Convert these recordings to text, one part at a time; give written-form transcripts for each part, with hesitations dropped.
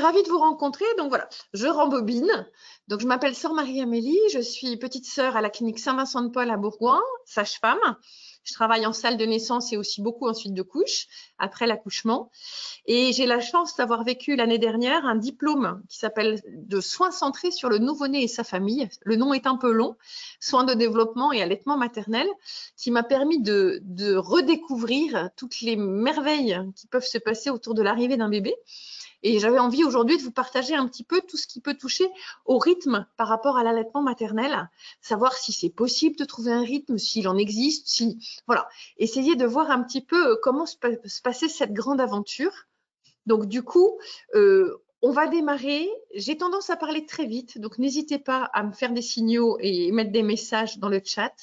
suis ravie de vous rencontrer. Donc voilà, je rembobine. Donc je m'appelle Sœur Marie-Amélie, je suis petite sœur à la clinique Saint-Vincent-de-Paul à Bourgoin, sage-femme. Je travaille en salle de naissance et aussi beaucoup en suite de couche, après l'accouchement. Et j'ai la chance d'avoir vécu l'année dernière un diplôme qui s'appelle de soins centrés sur le nouveau-né et sa famille. Le nom est un peu long, soins de développement et allaitement maternel, qui m'a permis de redécouvrir toutes les merveilles qui peuvent se passer autour de l'arrivée d'un bébé. Et j'avais envie aujourd'hui de vous partager un petit peu tout ce qui peut toucher au rythme par rapport à l'allaitement maternel, savoir si c'est possible de trouver un rythme, s'il en existe, si voilà, essayer de voir un petit peu comment se passait cette grande aventure. Donc du coup, on va démarrer. J'ai tendance à parler très vite, donc n'hésitez pas à me faire des signaux et mettre des messages dans le chat.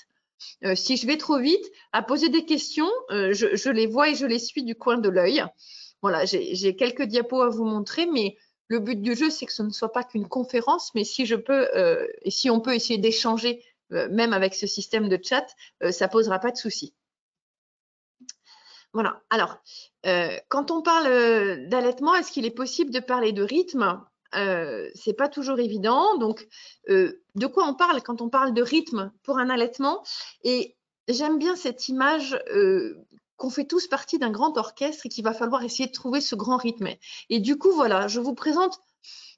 Si je vais trop vite, à poser des questions, je les vois et je les suis du coin de l'œil. Voilà, j'ai quelques diapos à vous montrer, mais le but du jeu, c'est que ce ne soit pas qu'une conférence, mais si je peux et si on peut essayer d'échanger, même avec ce système de chat, ça posera pas de souci. Voilà. Alors, quand on parle d'allaitement, est-ce qu'il est possible de parler de rythme? C'est pas toujours évident. Donc, de quoi on parle quand on parle de rythme pour un allaitement? Et j'aime bien cette image qu'on fait tous partie d'un grand orchestre et qu'il va falloir essayer de trouver ce grand rythme. Et du coup, voilà, je vous présente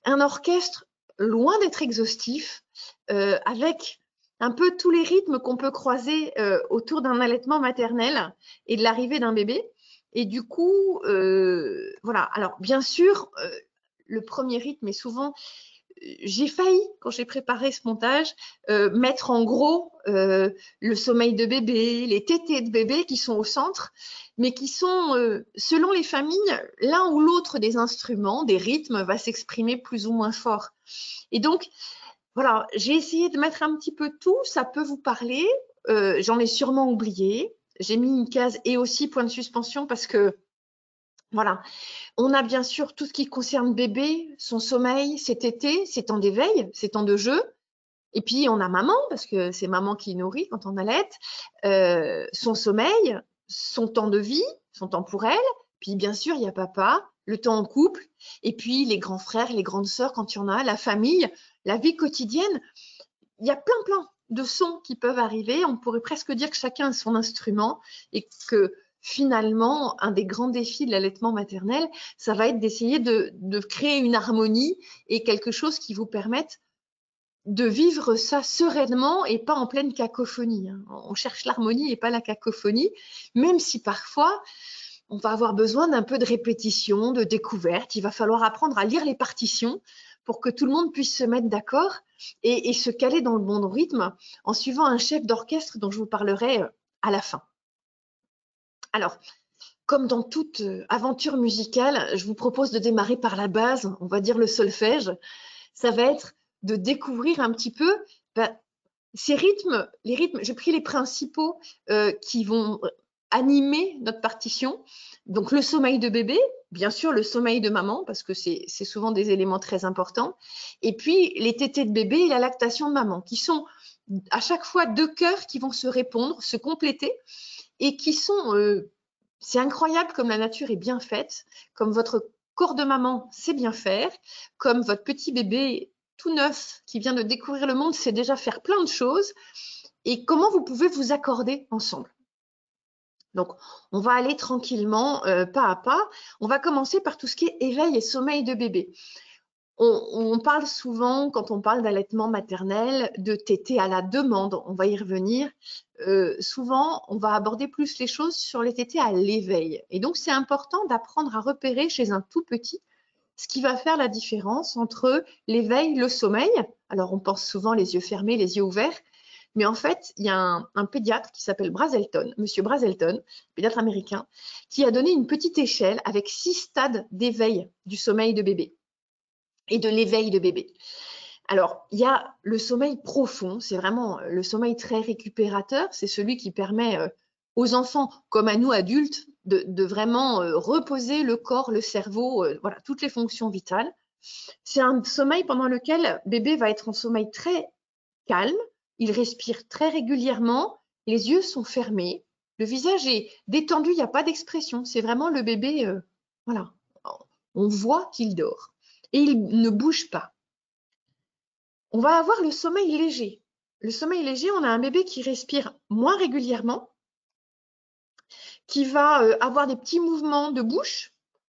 un orchestre loin d'être exhaustif, avec un peu tous les rythmes qu'on peut croiser autour d'un allaitement maternel et de l'arrivée d'un bébé. Et du coup, voilà. Alors, bien sûr, le premier rythme est souvent j'ai failli, quand j'ai préparé ce montage, mettre en gros le sommeil de bébé, les tétés de bébé qui sont au centre, mais qui sont, selon les familles, l'un ou l'autre des instruments, des rythmes, va s'exprimer plus ou moins fort. Et donc, voilà, j'ai essayé de mettre un petit peu tout, ça peut vous parler, j'en ai sûrement oublié. J'ai mis une case et aussi point de suspension parce que, voilà, on a bien sûr tout ce qui concerne bébé, son sommeil, ses tétés, ses temps d'éveil, ses temps de jeu. Et puis, on a maman, parce que c'est maman qui nourrit quand on allaite, son sommeil, son temps de vie, son temps pour elle. Puis, bien sûr, il y a papa, le temps en couple, et puis les grands frères, les grandes sœurs quand il y en a, la famille, la vie quotidienne. Il y a plein de sons qui peuvent arriver. On pourrait presque dire que chacun a son instrument et que finalement, un des grands défis de l'allaitement maternel, ça va être d'essayer de créer une harmonie et quelque chose qui vous permette de vivre ça sereinement et pas en pleine cacophonie. On cherche l'harmonie et pas la cacophonie, même si parfois, on va avoir besoin d'un peu de répétition, de découverte. Il va falloir apprendre à lire les partitions pour que tout le monde puisse se mettre d'accord et se caler dans le bon rythme en suivant un chef d'orchestre dont je vous parlerai à la fin. Alors, comme dans toute aventure musicale, je vous propose de démarrer par la base, on va dire le solfège. Ça va être de découvrir un petit peu ces rythmes, les rythmes, j'ai pris les principaux qui vont animer notre partition. Donc le sommeil de bébé, bien sûr le sommeil de maman, parce que c'est souvent des éléments très importants. Et puis les tétés de bébé et la lactation de maman, qui sont à chaque fois deux cœurs qui vont se répondre, se compléter, et qui sont, c'est incroyable comme la nature est bien faite, comme votre corps de maman sait bien faire, comme votre petit bébé tout neuf qui vient de découvrir le monde sait déjà faire plein de choses, et comment vous pouvez vous accorder ensemble. Donc, on va aller tranquillement, pas à pas. On va commencer par tout ce qui est éveil et sommeil de bébé. On parle souvent, quand on parle d'allaitement maternel, de tétés à la demande. On va y revenir. Souvent, on va aborder plus les choses sur les tétés à l'éveil. Et donc, c'est important d'apprendre à repérer chez un tout petit ce qui va faire la différence entre l'éveil, le sommeil. Alors, on pense souvent les yeux fermés, les yeux ouverts. Mais en fait, il y a un pédiatre qui s'appelle Brazelton, Monsieur Brazelton, pédiatre américain, qui a donné une petite échelle avec 6 stades d'éveil du sommeil de bébé et de l'éveil de bébé. Alors, il y a le sommeil profond, c'est vraiment le sommeil très récupérateur, c'est celui qui permet aux enfants, comme à nous adultes, de vraiment reposer le corps, le cerveau, voilà, toutes les fonctions vitales. C'est un sommeil pendant lequel bébé va être en sommeil très calme, il respire très régulièrement, les yeux sont fermés, le visage est détendu, il n'y a pas d'expression, c'est vraiment le bébé, voilà, on voit qu'il dort. et il ne bouge pas. On va avoir le sommeil léger. Le sommeil léger, on a un bébé qui respire moins régulièrement, qui va avoir des petits mouvements de bouche.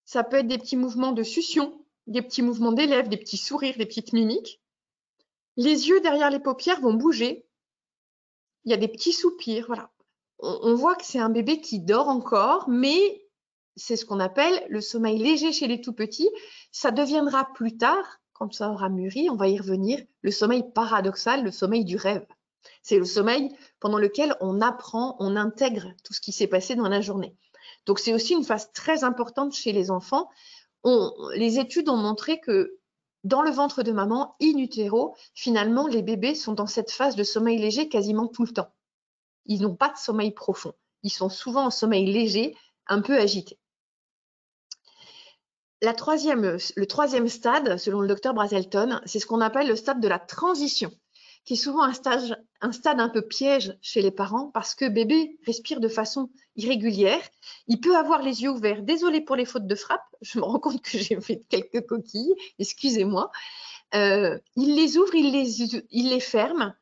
Ça peut être des petits mouvements de succion, des petits mouvements des lèvres, des petits sourires, des petites mimiques. Les yeux derrière les paupières vont bouger. Il y a des petits soupirs, voilà. On voit que c'est un bébé qui dort encore, mais c'est ce qu'on appelle le sommeil léger chez les tout petits. Ça deviendra plus tard, quand ça aura mûri, on va y revenir, le sommeil paradoxal, le sommeil du rêve. C'est le sommeil pendant lequel on apprend, on intègre tout ce qui s'est passé dans la journée. Donc c'est aussi une phase très importante chez les enfants. Les études ont montré que dans le ventre de maman, in utero, finalement, les bébés sont dans cette phase de sommeil léger quasiment tout le temps. Ils n'ont pas de sommeil profond. Ils sont souvent en sommeil léger, un peu agité. Le troisième stade, selon le docteur Brazelton, c'est ce qu'on appelle le stade de la transition, qui est souvent un stade un peu piège chez les parents parce que bébé respire de façon irrégulière. Il peut avoir les yeux ouverts. Désolée pour les fautes de frappe. Je me rends compte que j'ai fait quelques coquilles. Excusez-moi. Il les ouvre, il les ferme.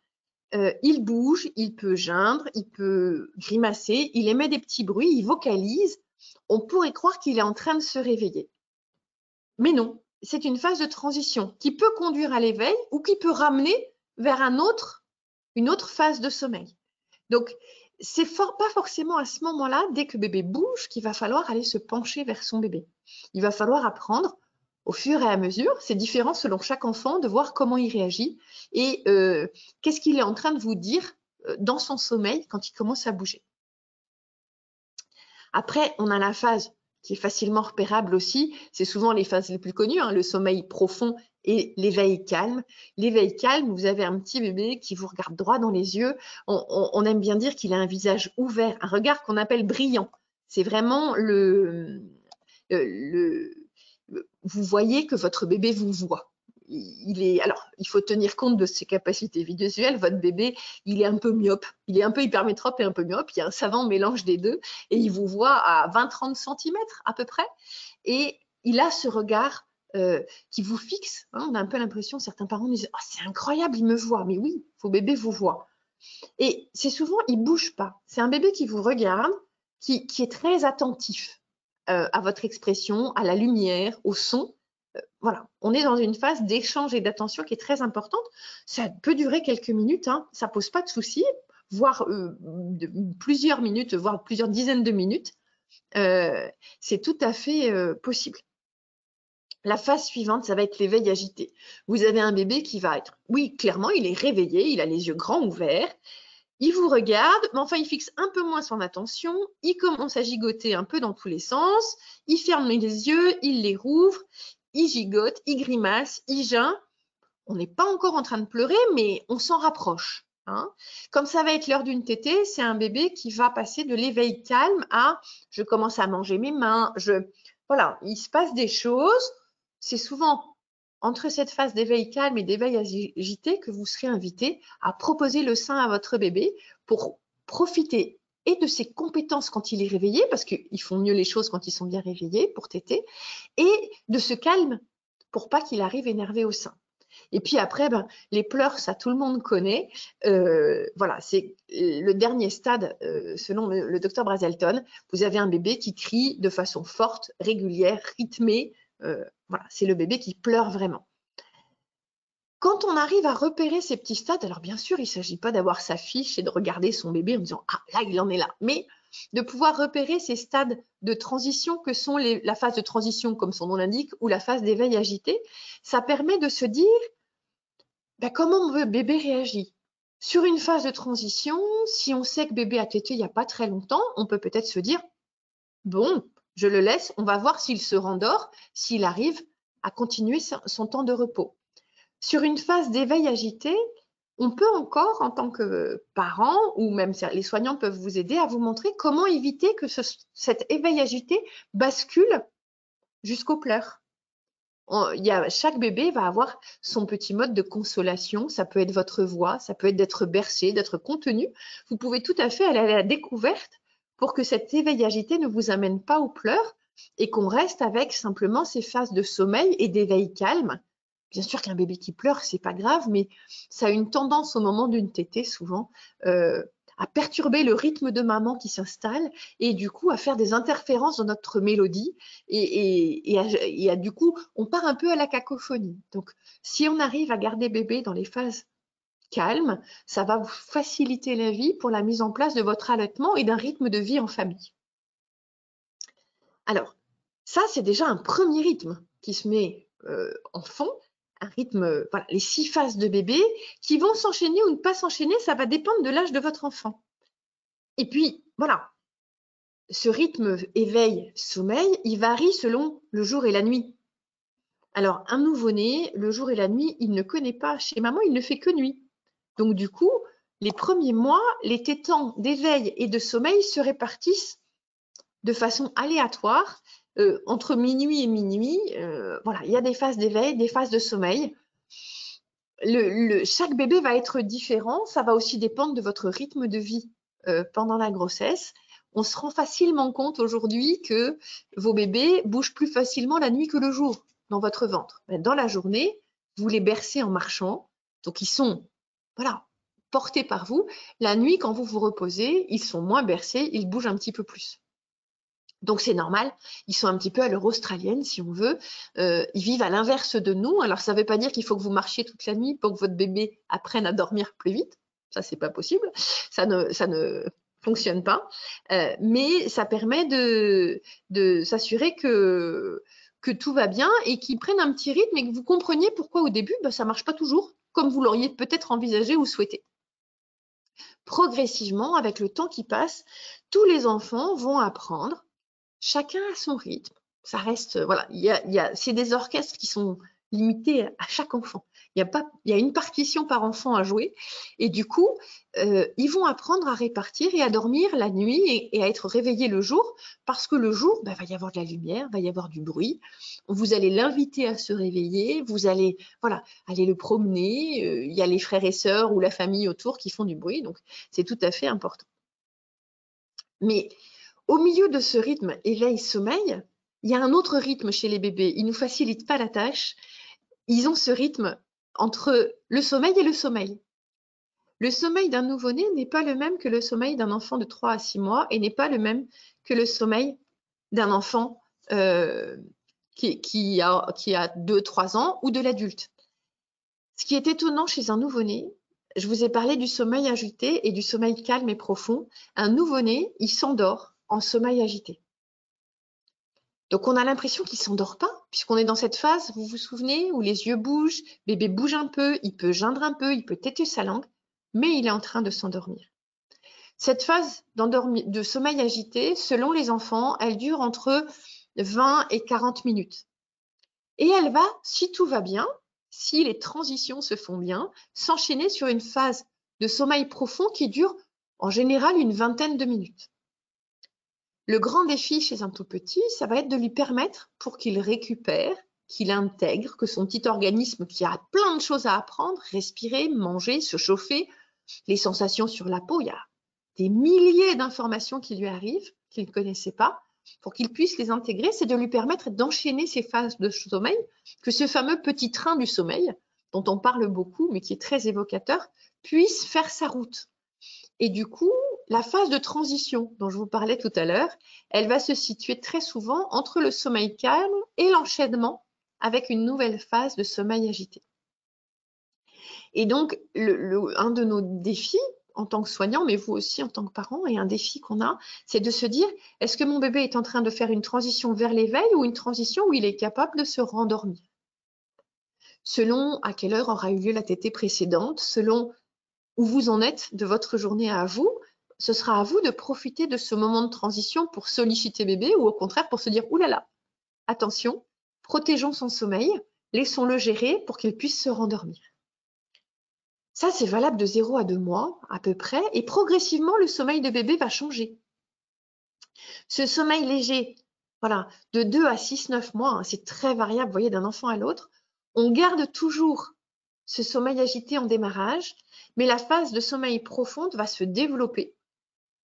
Il bouge, il peut geindre, il peut grimacer, il émet des petits bruits, il vocalise. On pourrait croire qu'il est en train de se réveiller. Mais non, c'est une phase de transition qui peut conduire à l'éveil ou qui peut ramener vers une autre phase de sommeil. Donc, c'est pas forcément à ce moment-là, dès que bébé bouge, qu'il va falloir aller se pencher vers son bébé. Il va falloir apprendre au fur et à mesure, c'est différent selon chaque enfant, de voir comment il réagit et qu'est-ce qu'il est en train de vous dire dans son sommeil quand il commence à bouger. Après, on a la phase qui est facilement repérable aussi, c'est souvent les phases les plus connues, hein, le sommeil profond et l'éveil calme. L'éveil calme, vous avez un petit bébé qui vous regarde droit dans les yeux. On aime bien dire qu'il a un visage ouvert, un regard qu'on appelle brillant. C'est vraiment vous voyez que votre bébé vous voit. Alors, il faut tenir compte de ses capacités visuelles. Votre bébé, il est un peu myope, il est un peu hypermétrope et un peu myope. Il y a un savant mélange des deux et il vous voit à 20-30 cm à peu près. Et il a ce regard qui vous fixe. Hein. On a un peu l'impression, certains parents disent « Oh, c'est incroyable, il me voit ». Mais oui, vos bébés vous voient. Et c'est souvent, il ne bouge pas. C'est un bébé qui vous regarde, qui est très attentif à votre expression, à la lumière, au son. Voilà, on est dans une phase d'échange et d'attention qui est très importante. Ça peut durer quelques minutes, hein, ça ne pose pas de souci, voire plusieurs minutes, voire plusieurs dizaines de minutes. C'est tout à fait possible. La phase suivante, ça va être l'éveil agité. Vous avez un bébé qui va être, oui, clairement, il est réveillé, il a les yeux grands ouverts, il vous regarde, mais enfin, il fixe un peu moins son attention, il commence à gigoter un peu dans tous les sens, il ferme les yeux, il les rouvre, il gigote, il grimace, il geint. On n'est pas encore en train de pleurer, mais on s'en rapproche. Hein. Comme ça va être l'heure d'une tétée, c'est un bébé qui va passer de l'éveil calme à « je commence à manger mes mains ». Voilà, il se passe des choses. C'est souvent entre cette phase d'éveil calme et d'éveil agité que vous serez invité à proposer le sein à votre bébé pour profiter et de ses compétences quand il est réveillé, parce qu'ils font mieux les choses quand ils sont bien réveillés pour téter, et de ce calme pour pas qu'il arrive énervé au sein. Et puis après, les pleurs, ça tout le monde connaît. Voilà, c'est le dernier stade, selon le docteur Brazelton. Vous avez un bébé qui crie de façon forte, régulière, rythmée. Voilà, c'est le bébé qui pleure vraiment. Quand on arrive à repérer ces petits stades, alors bien sûr, il ne s'agit pas d'avoir sa fiche et de regarder son bébé en disant « Ah, là, il en est là », mais de pouvoir repérer ces stades de transition que sont la phase de transition, comme son nom l'indique, ou la phase d'éveil agité, ça permet de se dire comment mon bébé réagit. Sur une phase de transition, si on sait que bébé a tété il n'y a pas très longtemps, on peut peut-être se dire « Bon, je le laisse, on va voir s'il se rendort, s'il arrive à continuer son temps de repos ». Sur une phase d'éveil agité, on peut encore, en tant que parent, ou même les soignants peuvent vous aider à vous montrer comment éviter que cet éveil agité bascule jusqu'aux pleurs. Chaque bébé va avoir son petit mode de consolation. Ça peut être votre voix, ça peut être d'être bercé, d'être contenu. Vous pouvez tout à fait aller à la découverte pour que cet éveil agité ne vous amène pas aux pleurs. et qu'on reste avec simplement ces phases de sommeil et d'éveil calme. Bien sûr qu'un bébé qui pleure, c'est pas grave, mais ça a une tendance au moment d'une tétée souvent à perturber le rythme de maman qui s'installe et du coup à faire des interférences dans notre mélodie et du coup on part un peu à la cacophonie. Donc si on arrive à garder bébé dans les phases calmes, ça va vous faciliter la vie pour la mise en place de votre allaitement et d'un rythme de vie en famille. Alors ça c'est déjà un premier rythme qui se met en fond. Un rythme, voilà, les 6 phases de bébé qui vont s'enchaîner ou ne pas s'enchaîner, ça va dépendre de l'âge de votre enfant. Et puis, voilà, ce rythme éveil-sommeil, il varie selon le jour et la nuit. Alors, un nouveau-né, le jour et la nuit, il ne connaît pas. Chez maman, il ne fait que nuit. Donc, du coup, les premiers mois, les temps d'éveil et de sommeil se répartissent de façon aléatoire entre minuit et minuit. Voilà, il y a des phases d'éveil, des phases de sommeil. Chaque bébé va être différent. Ça va aussi dépendre de votre rythme de vie pendant la grossesse. On se rend facilement compte aujourd'hui que vos bébés bougent plus facilement la nuit que le jour dans votre ventre. Dans la journée, vous les bercez en marchant. Donc, ils sont portés par vous. La nuit, quand vous vous reposez, ils sont moins bercés, ils bougent un petit peu plus. Donc c'est normal, ils sont un petit peu à l'heure australienne si on veut, ils vivent à l'inverse de nous. Alors ça ne veut pas dire qu'il faut que vous marchiez toute la nuit pour que votre bébé apprenne à dormir plus vite, ça c'est pas possible, ça ne fonctionne pas, mais ça permet de s'assurer que tout va bien et qu'ils prennent un petit rythme et que vous compreniez pourquoi au début ça ne marche pas toujours comme vous l'auriez peut-être envisagé ou souhaité. Progressivement, avec le temps qui passe, tous les enfants vont apprendre. Chacun a son rythme. Ça reste, voilà, c'est des orchestres qui sont limités à chaque enfant. Il y a une partition par enfant à jouer et du coup, ils vont apprendre à répartir et à dormir la nuit et à être réveillés le jour parce que le jour, va y avoir de la lumière, va y avoir du bruit. Vous allez l'inviter à se réveiller, vous allez, aller le promener. Il y a les frères et sœurs ou la famille autour qui font du bruit, donc c'est tout à fait important. Mais au milieu de ce rythme éveil-sommeil, il y a un autre rythme chez les bébés. Ils ne nous facilitent pas la tâche. Ils ont ce rythme entre le sommeil et le sommeil. Le sommeil d'un nouveau-né n'est pas le même que le sommeil d'un enfant de 3 à 6 mois et n'est pas le même que le sommeil d'un enfant qui a 2-3 ans ou de l'adulte. Ce qui est étonnant chez un nouveau-né, je vous ai parlé du sommeil agité et du sommeil calme et profond. Un nouveau-né, il s'endort en sommeil agité. Donc, on a l'impression qu'il ne s'endort pas, puisqu'on est dans cette phase, vous vous souvenez, où les yeux bougent, bébé bouge un peu, il peut geindre un peu, il peut téter sa langue, mais il est en train de s'endormir. Cette phase de sommeil agité, selon les enfants, elle dure entre 20 et 40 minutes. Et elle va, si tout va bien, si les transitions se font bien, s'enchaîner sur une phase de sommeil profond qui dure en général une vingtaine de minutes. Le grand défi chez un tout petit, ça va être de lui permettre, pour qu'il récupère, qu'il intègre, que son petit organisme qui a plein de choses à apprendre, respirer, manger, se chauffer, les sensations sur la peau, il y a des milliers d'informations qui lui arrivent, qu'il ne connaissait pas, pour qu'il puisse les intégrer, c'est de lui permettre d'enchaîner ces phases de sommeil, que ce fameux petit train du sommeil, dont on parle beaucoup, mais qui est très évocateur, puisse faire sa route. Et du coup, la phase de transition dont je vous parlais tout à l'heure, elle va se situer très souvent entre le sommeil calme et l'enchaînement avec une nouvelle phase de sommeil agité. Et donc, un de nos défis en tant que soignant, mais vous aussi en tant que parent, et un défi qu'on a, c'est de se dire, est-ce que mon bébé est en train de faire une transition vers l'éveil ou une transition où il est capable de se rendormir? Selon à quelle heure aura eu lieu la tétée précédente, selon où vous en êtes de votre journée à vous, ce sera à vous de profiter de ce moment de transition pour solliciter bébé ou au contraire pour se dire « Ouh là là, attention, protégeons son sommeil, laissons-le gérer pour qu'il puisse se rendormir ». Ça, c'est valable de 0 à 2 mois à peu près et progressivement, le sommeil de bébé va changer. Ce sommeil léger, de 2 à 6-9 mois, c'est très variable, vous voyez, d'un enfant à l'autre, on garde toujours ce sommeil agité en démarrage, mais la phase de sommeil profonde va se développer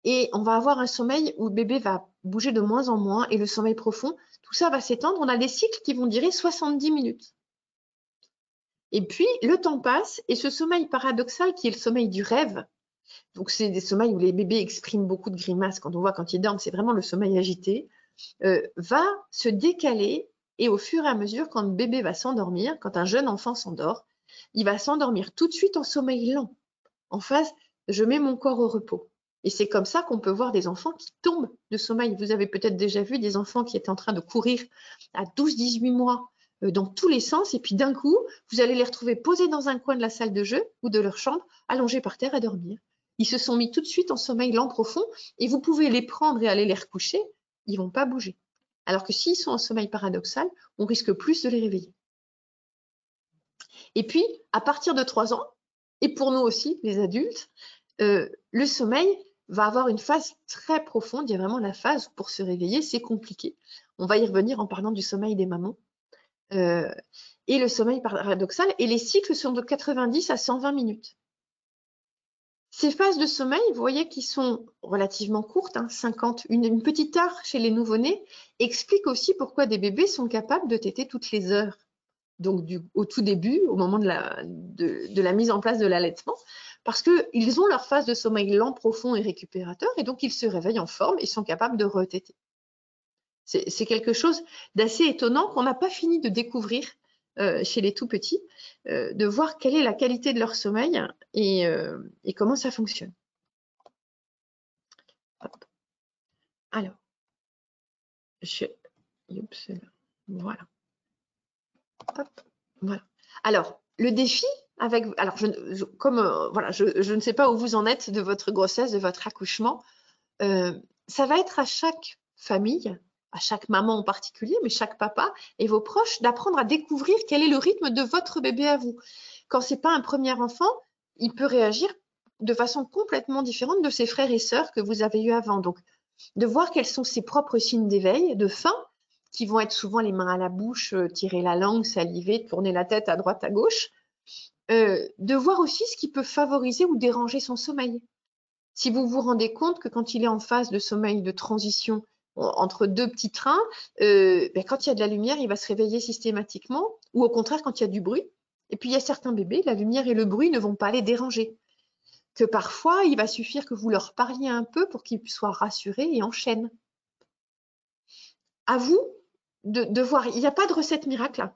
et on va avoir un sommeil où le bébé va bouger de moins en moins et le sommeil profond, tout ça va s'étendre. On a des cycles qui vont durer 70 minutes. Et puis, le temps passe et ce sommeil paradoxal qui est le sommeil du rêve, donc c'est des sommeils où les bébés expriment beaucoup de grimaces quand on voit quand ils dorment, c'est vraiment le sommeil agité, va se décaler et au fur et à mesure, quand le bébé va s'endormir, quand un jeune enfant s'endort, il va s'endormir tout de suite en sommeil lent, en phase « je mets mon corps au repos ». Et c'est comme ça qu'on peut voir des enfants qui tombent de sommeil. Vous avez peut-être déjà vu des enfants qui étaient en train de courir à 12-18 mois dans tous les sens, et puis d'un coup, vous allez les retrouver posés dans un coin de la salle de jeu ou de leur chambre, allongés par terre à dormir. Ils se sont mis tout de suite en sommeil lent profond, et vous pouvez les prendre et aller les recoucher, ils ne vont pas bouger. Alors que s'ils sont en sommeil paradoxal, on risque plus de les réveiller. Et puis, à partir de 3 ans, et pour nous aussi, les adultes, le sommeil va avoir une phase très profonde. Il y a vraiment la phase où pour se réveiller, c'est compliqué. On va y revenir en parlant du sommeil des mamans. Et le sommeil paradoxal, et les cycles sont de 90 à 120 minutes. Ces phases de sommeil, vous voyez, qui sont relativement courtes, 50, une petite heure chez les nouveau-nés, expliquent aussi pourquoi des bébés sont capables de téter toutes les heures. Donc, au tout début, au moment de la mise en place de l'allaitement, parce qu'ils ont leur phase de sommeil lent, profond et récupérateur, et donc ils se réveillent en forme et sont capables de retéter. C'est quelque chose d'assez étonnant qu'on n'a pas fini de découvrir chez les tout petits, de voir quelle est la qualité de leur sommeil et comment ça fonctionne. Hop. Alors, voilà. Hop. Voilà. Alors, le défi avec, alors je ne sais pas où vous en êtes de votre grossesse, de votre accouchement, ça va être à chaque famille, à chaque maman en particulier, mais chaque papa et vos proches, d'apprendre à découvrir quel est le rythme de votre bébé à vous. Quand c'est pas un premier enfant, il peut réagir de façon complètement différente de ses frères et sœurs que vous avez eu avant. Donc, de voir quels sont ses propres signes d'éveil, de faim, qui vont être souvent les mains à la bouche, tirer la langue, saliver, tourner la tête à droite, à gauche. De voir aussi ce qui peut favoriser ou déranger son sommeil. Si vous vous rendez compte que quand il est en phase de sommeil de transition entre deux petits trains, quand il y a de la lumière, il va se réveiller systématiquement, ou au contraire quand il y a du bruit. Et puis il y a certains bébés, la lumière et le bruit ne vont pas les déranger. Que parfois, il va suffire que vous leur parliez un peu pour qu'ils soient rassurés et enchaînent. À vous de voir, il n'y a pas de recette miracle.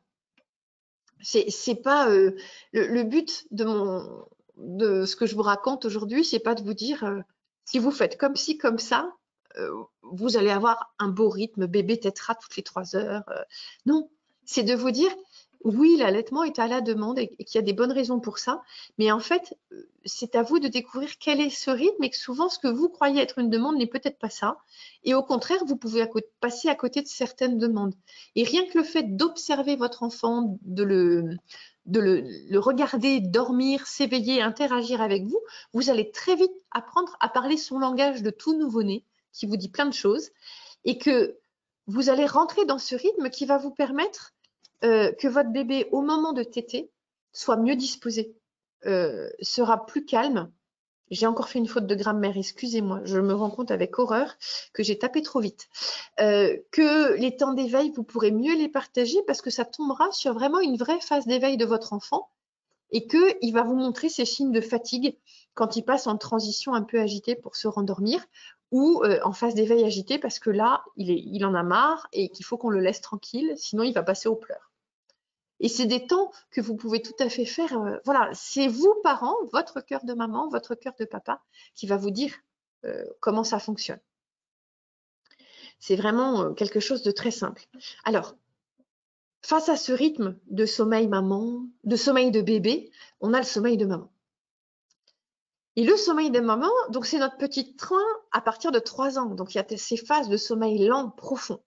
C'est pas le but de ce que je vous raconte aujourd'hui, c'est pas de vous dire si vous faites comme ci, comme ça, vous allez avoir un beau rythme, bébé tétera toutes les 3 heures. Non, c'est de vous dire oui, l'allaitement est à la demande et qu'il y a des bonnes raisons pour ça, mais en fait, c'est à vous de découvrir quel est ce rythme et que souvent, ce que vous croyez être une demande n'est peut-être pas ça. Et au contraire, vous pouvez passer à côté de certaines demandes. Et rien que le fait d'observer votre enfant, de le regarder, dormir, s'éveiller, interagir avec vous, vous allez très vite apprendre à parler son langage de tout nouveau-né, qui vous dit plein de choses, et que vous allez rentrer dans ce rythme qui va vous permettre que votre bébé, au moment de téter, soit mieux disposé, sera plus calme. J'ai encore fait une faute de grammaire, excusez-moi, je me rends compte avec horreur que j'ai tapé trop vite. Que les temps d'éveil, vous pourrez mieux les partager parce que ça tombera sur vraiment une vraie phase d'éveil de votre enfant et qu'il va vous montrer ses signes de fatigue quand il passe en transition un peu agitée pour se rendormir ou en phase d'éveil agité parce que là, il en a marre et qu'il faut qu'on le laisse tranquille, sinon il va passer aux pleurs. Et c'est des temps que vous pouvez tout à fait faire. Voilà, c'est vous, parents, votre cœur de maman, votre cœur de papa, qui va vous dire comment ça fonctionne. C'est vraiment quelque chose de très simple. Alors, face à ce rythme de sommeil maman, de sommeil de bébé, on a le sommeil de maman. Et le sommeil de maman, donc c'est notre petit train à partir de 3 ans. Donc il y a ces phases de sommeil lent, profond.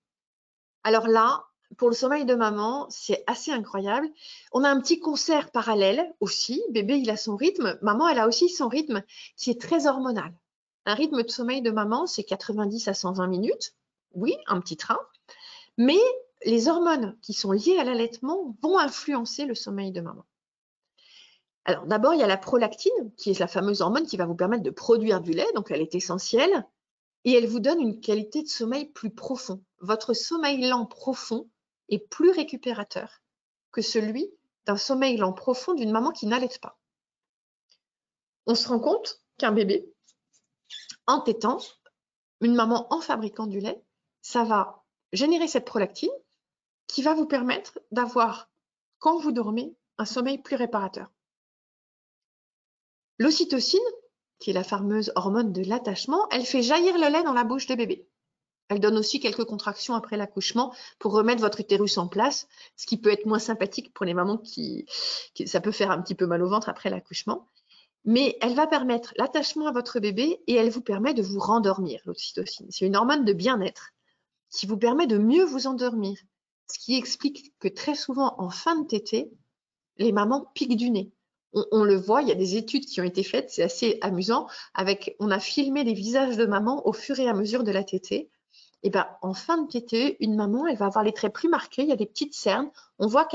Alors là, pour le sommeil de maman, c'est assez incroyable. On a un petit concert parallèle aussi. Bébé, il a son rythme. Maman, elle a aussi son rythme qui est très hormonal. Un rythme de sommeil de maman, c'est 90 à 120 minutes. Oui, un petit train. Mais les hormones qui sont liées à l'allaitement vont influencer le sommeil de maman. Alors d'abord, il y a la prolactine, qui est la fameuse hormone qui va vous permettre de produire du lait, donc elle est essentielle, et elle vous donne une qualité de sommeil plus profond. Votre sommeil lent profond est plus récupérateur que celui d'un sommeil lent profond d'une maman qui n'allaite pas. On se rend compte qu'un bébé, en tétant, une maman en fabriquant du lait, ça va générer cette prolactine qui va vous permettre d'avoir, quand vous dormez, un sommeil plus réparateur. L'ocytocine, qui est la fameuse hormone de l'attachement, elle fait jaillir le lait dans la bouche des bébés. Elle donne aussi quelques contractions après l'accouchement pour remettre votre utérus en place, ce qui peut être moins sympathique pour les mamans qui ça peut faire un petit peu mal au ventre après l'accouchement. Mais elle va permettre l'attachement à votre bébé et elle vous permet de vous rendormir, l'ocytocine. C'est une hormone de bien-être qui vous permet de mieux vous endormir, ce qui explique que très souvent, en fin de tétée, les mamans piquent du nez. On le voit, il y a des études qui ont été faites, c'est assez amusant, on a filmé les visages de mamans au fur et à mesure de la tétée. Et ben, en fin de tétée, une maman, elle va avoir les traits plus marqués, il y a des petites cernes, on voit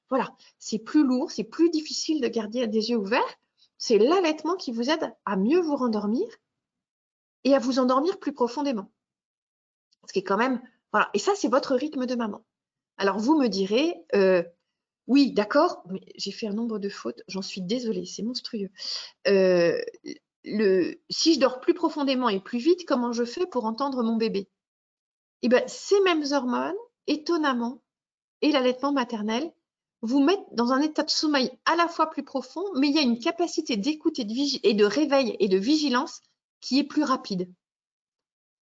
voilà, c'est plus lourd, c'est plus difficile de garder des yeux ouverts. C'est l'allaitement qui vous aide à mieux vous rendormir et à vous endormir plus profondément. Ce qui est quand même, voilà. Et ça, c'est votre rythme de maman. Alors, vous me direz, oui, d'accord, mais j'ai fait un nombre de fautes, j'en suis désolée, c'est monstrueux. Si je dors plus profondément et plus vite, comment je fais pour entendre mon bébé? Eh bien, ces mêmes hormones, étonnamment, et l'allaitement maternel, vous mettent dans un état de sommeil à la fois plus profond, mais il y a une capacité d'écoute et de réveil et de vigilance qui est plus rapide.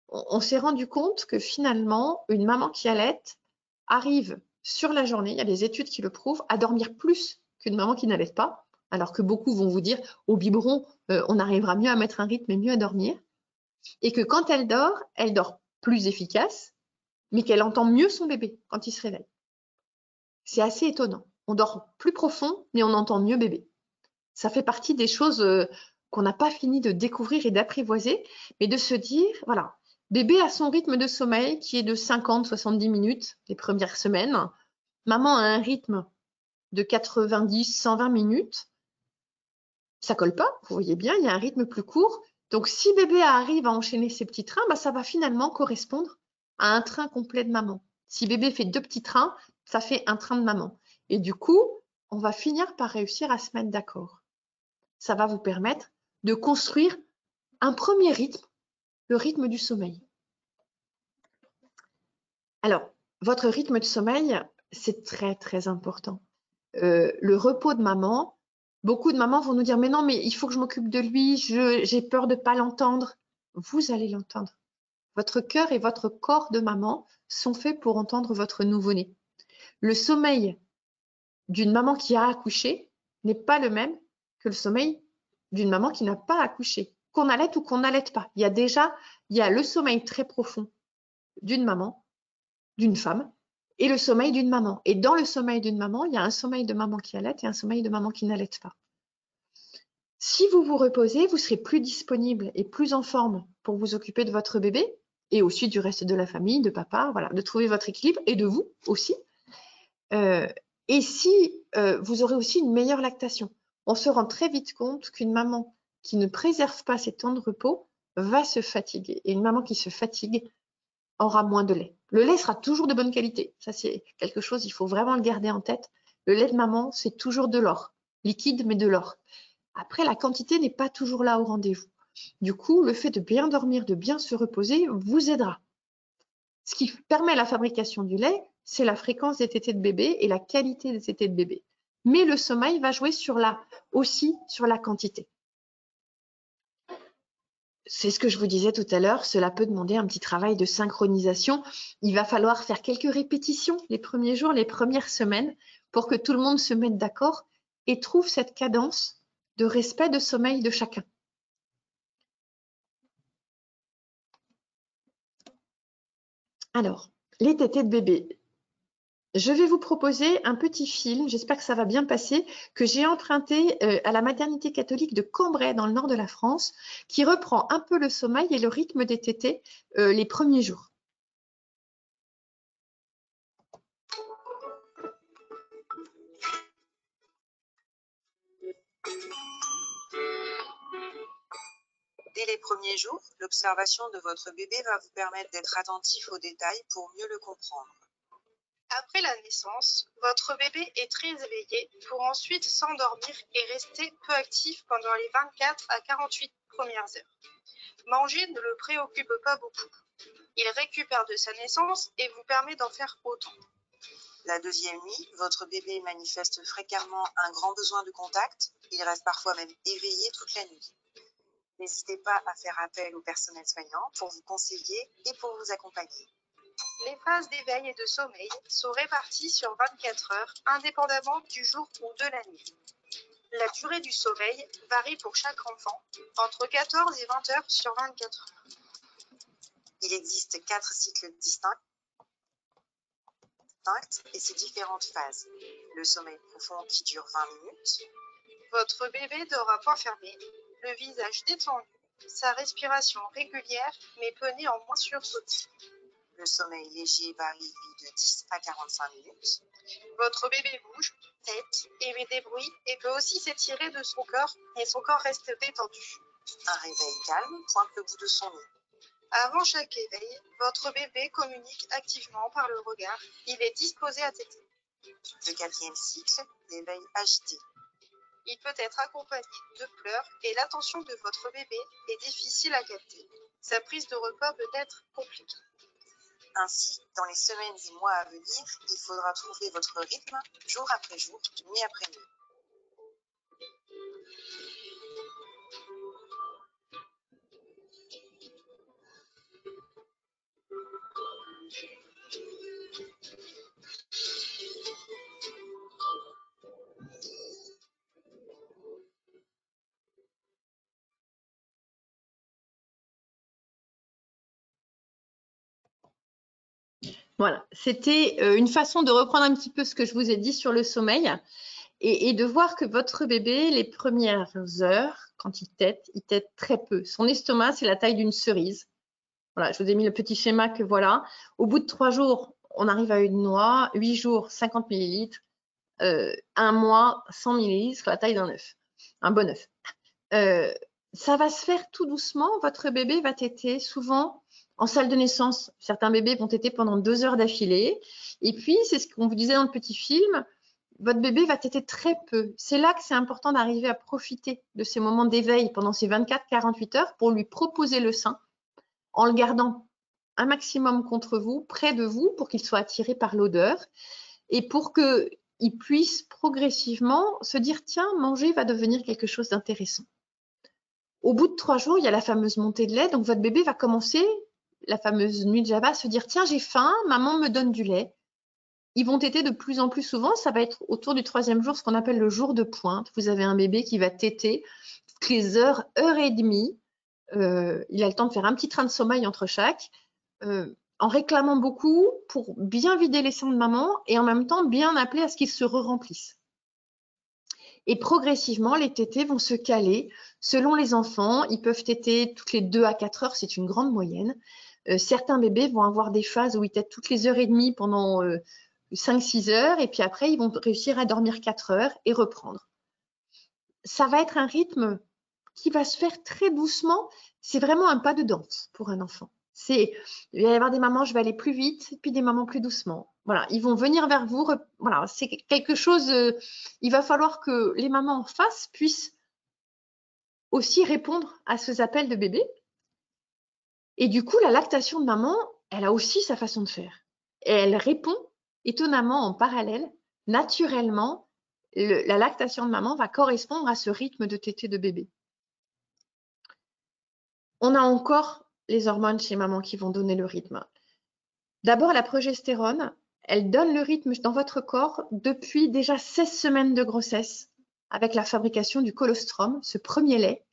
On s'est rendu compte que finalement, une maman qui allaite arrive sur la journée, il y a des études qui le prouvent, à dormir plus qu'une maman qui n'allaite pas, alors que beaucoup vont vous dire au biberon, on arrivera mieux à mettre un rythme et mieux à dormir, et que quand elle dort plus efficace, mais qu'elle entend mieux son bébé quand il se réveille. C'est assez étonnant. On dort plus profond, mais on entend mieux bébé. Ça fait partie des choses qu'on n'a pas fini de découvrir et d'apprivoiser, mais de se dire, voilà, bébé a son rythme de sommeil qui est de 50-70 minutes les premières semaines. Maman a un rythme de 90-120 minutes. Ça colle pas, vous voyez bien, il y a un rythme plus court. Donc, si bébé arrive à enchaîner ses petits trains, bah, ça va finalement correspondre à un train complet de maman. Si bébé fait 2 petits trains, ça fait un train de maman. Et du coup, on va finir par réussir à se mettre d'accord. Ça va vous permettre de construire un premier rythme, le rythme du sommeil. Alors, votre rythme de sommeil, c'est très, très important. Le repos de maman, beaucoup de mamans vont nous dire « Mais non, mais il faut que je m'occupe de lui, j'ai peur de ne pas l'entendre. » Vous allez l'entendre. Votre cœur et votre corps de maman sont faits pour entendre votre nouveau-né. Le sommeil d'une maman qui a accouché n'est pas le même que le sommeil d'une maman qui n'a pas accouché, qu'on allaite ou qu'on n'allaite pas. Il y a le sommeil très profond d'une maman, d'une femme, et le sommeil d'une maman. Et dans le sommeil d'une maman, il y a un sommeil de maman qui allaite et un sommeil de maman qui n'allaite pas. Si vous vous reposez, vous serez plus disponible et plus en forme pour vous occuper de votre bébé et aussi du reste de la famille, de papa, voilà, de trouver votre équilibre et de vous aussi. Et si vous aurez aussi une meilleure lactation. On se rend très vite compte qu'une maman qui ne préserve pas ses temps de repos va se fatiguer. Et une maman qui se fatigue aura moins de lait. Le lait sera toujours de bonne qualité. Ça, c'est quelque chose, il faut vraiment le garder en tête. Le lait de maman, c'est toujours de l'or. Liquide, mais de l'or. Après, la quantité n'est pas toujours là au rendez-vous. Du coup, le fait de bien dormir, de bien se reposer, vous aidera. Ce qui permet la fabrication du lait, c'est la fréquence des tétées de bébé et la qualité des tétées de bébé. Mais le sommeil va jouer aussi sur la quantité. C'est ce que je vous disais tout à l'heure, cela peut demander un petit travail de synchronisation. Il va falloir faire quelques répétitions les premiers jours, les premières semaines, pour que tout le monde se mette d'accord et trouve cette cadence de respect de sommeil de chacun. Alors, les tétées de bébé. Je vais vous proposer un petit film, j'espère que ça va bien passer, que j'ai emprunté à la maternité catholique de Cambrai, dans le nord de la France, qui reprend un peu le sommeil et le rythme des tétées les premiers jours. Dès les premiers jours, l'observation de votre bébé va vous permettre d'être attentif aux détails pour mieux le comprendre. Après la naissance, votre bébé est très éveillé pour ensuite s'endormir et rester peu actif pendant les 24 à 48 premières heures. Manger ne le préoccupe pas beaucoup. Il récupère de sa naissance et vous permet d'en faire autant. La deuxième nuit, votre bébé manifeste fréquemment un grand besoin de contact. Il reste parfois même éveillé toute la nuit. N'hésitez pas à faire appel au personnel soignant pour vous conseiller et pour vous accompagner. Les phases d'éveil et de sommeil sont réparties sur 24 heures, indépendamment du jour ou de la nuit. La durée du sommeil varie pour chaque enfant, entre 14 et 20 heures sur 24 heures. Il existe 4 cycles distincts et ses différentes phases. Le sommeil profond qui dure 20 minutes. Votre bébé dort à point fermé, le visage détendu, sa respiration régulière mais peut néanmoins sursauter. Le sommeil léger varie de 10 à 45 minutes. Votre bébé bouge, tète, émet des bruits et peut aussi s'étirer de son corps et son corps reste détendu. Un réveil calme pointe le bout de son nez. Avant chaque éveil, votre bébé communique activement par le regard. Il est disposé à téter. Le 4e cycle, l'éveil agité. Il peut être accompagné de pleurs et l'attention de votre bébé est difficile à capter. Sa prise de repas peut être compliquée. Ainsi, dans les semaines et mois à venir, il faudra trouver votre rythme jour après jour, nuit après nuit. Voilà, c'était une façon de reprendre un petit peu ce que je vous ai dit sur le sommeil et de voir que votre bébé, les premières heures, quand il tète très peu. Son estomac, c'est la taille d'une cerise. Voilà, je vous ai mis le petit schéma que voilà. Au bout de 3 jours, on arrive à une noix, 8 jours, 50 millilitres, 1 mois, 100 millilitres, la taille d'un œuf, un bon œuf. Ça va se faire tout doucement. Votre bébé va téter souvent en salle de naissance. Certains bébés vont téter pendant 2 heures d'affilée. Et puis, c'est ce qu'on vous disait dans le petit film, votre bébé va téter très peu. C'est là que c'est important d'arriver à profiter de ces moments d'éveil pendant ces 24-48 heures pour lui proposer le sein en le gardant un maximum contre vous, près de vous, pour qu'il soit attiré par l'odeur et pour qu'il puisse progressivement se dire tiens, manger va devenir quelque chose d'intéressant. Au bout de 3 jours, il y a la fameuse montée de lait. Donc, votre bébé va commencer, la fameuse nuit de Java, à se dire tiens, j'ai faim, maman me donne du lait. Ils vont téter de plus en plus souvent. Ça va être autour du 3e jour, ce qu'on appelle le jour de pointe. Vous avez un bébé qui va téter toutes les heures et demie. Il a le temps de faire un petit train de sommeil entre chaque, en réclamant beaucoup pour bien vider les seins de maman et en même temps bien appeler à ce qu'ils se re-remplissent. Et progressivement, les tétés vont se caler selon les enfants. Ils peuvent téter toutes les 2 à 4 heures, c'est une grande moyenne. Certains bébés vont avoir des phases où ils tètent toutes les heures et demie pendant 5-6 heures et puis après, ils vont réussir à dormir 4 heures et reprendre. Ça va être un rythme qui va se faire très doucement. C'est vraiment un pas de danse pour un enfant. Il va y avoir des mamans, je vais aller plus vite, puis des mamans plus doucement. Voilà, ils vont venir vers vous. Voilà, c'est quelque chose, il va falloir que les mamans en face puissent aussi répondre à ces appels de bébé. Et du coup, la lactation de maman, elle a aussi sa façon de faire. Et elle répond étonnamment en parallèle, naturellement, la lactation de maman va correspondre à ce rythme de tétée de bébé. On a encore les hormones chez maman qui vont donner le rythme. D'abord, la progestérone, elle donne le rythme dans votre corps depuis déjà 16 semaines de grossesse avec la fabrication du colostrum, ce premier lait,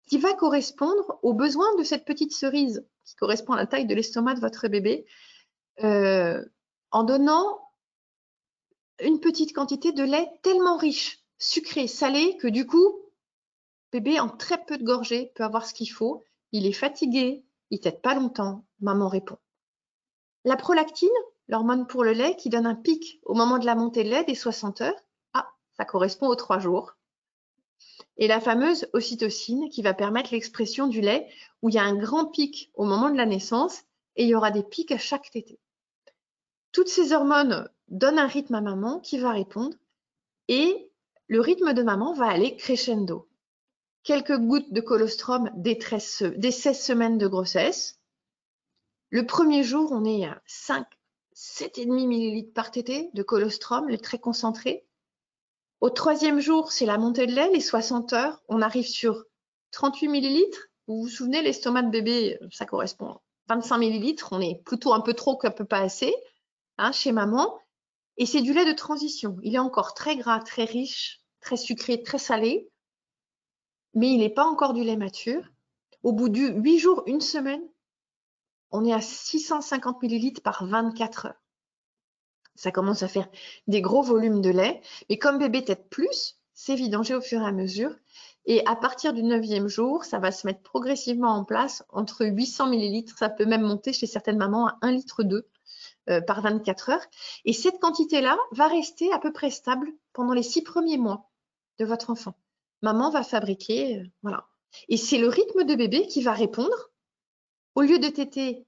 qui va correspondre aux besoins de cette petite cerise qui correspond à la taille de l'estomac de votre bébé, en donnant une petite quantité de lait tellement riche, sucré, salé, que du coup, bébé en très peu de gorgées peut avoir ce qu'il faut. Il est fatigué, il tète pas longtemps, maman répond. La prolactine, l'hormone pour le lait, qui donne un pic au moment de la montée de lait des 60 heures. Ah, ça correspond aux 3 jours. et la fameuse ocytocine qui va permettre l'expression du lait, où il y a un grand pic au moment de la naissance et il y aura des pics à chaque tétée. Toutes ces hormones donnent un rythme à maman qui va répondre et le rythme de maman va aller crescendo. Quelques gouttes de colostrum dès 16 semaines de grossesse. Le premier jour, on est à 5, 7,5 ml par tétée de colostrum, le très concentré. Au troisième jour, c'est la montée de lait, les 60 heures. On arrive sur 38 ml. Vous vous souvenez, l'estomac de bébé, ça correspond à 25 ml. On est plutôt un peu trop qu'un peu pas assez chez maman. Et c'est du lait de transition. Il est encore très gras, très riche, très sucré, très salé. Mais il n'est pas encore du lait mature. Au bout de 8 jours, une semaine, on est à 650 ml par 24 heures. Ça commence à faire des gros volumes de lait. Mais comme bébé tète plus, c'est vidangé au fur et à mesure. Et à partir du 9e jour, ça va se mettre progressivement en place entre 800 ml. Ça peut même monter chez certaines mamans à 1,2 litre par 24 heures. Et cette quantité-là va rester à peu près stable pendant les 6 premiers mois de votre enfant. Maman va fabriquer, voilà. Et c'est le rythme de bébé qui va répondre. Au lieu de téter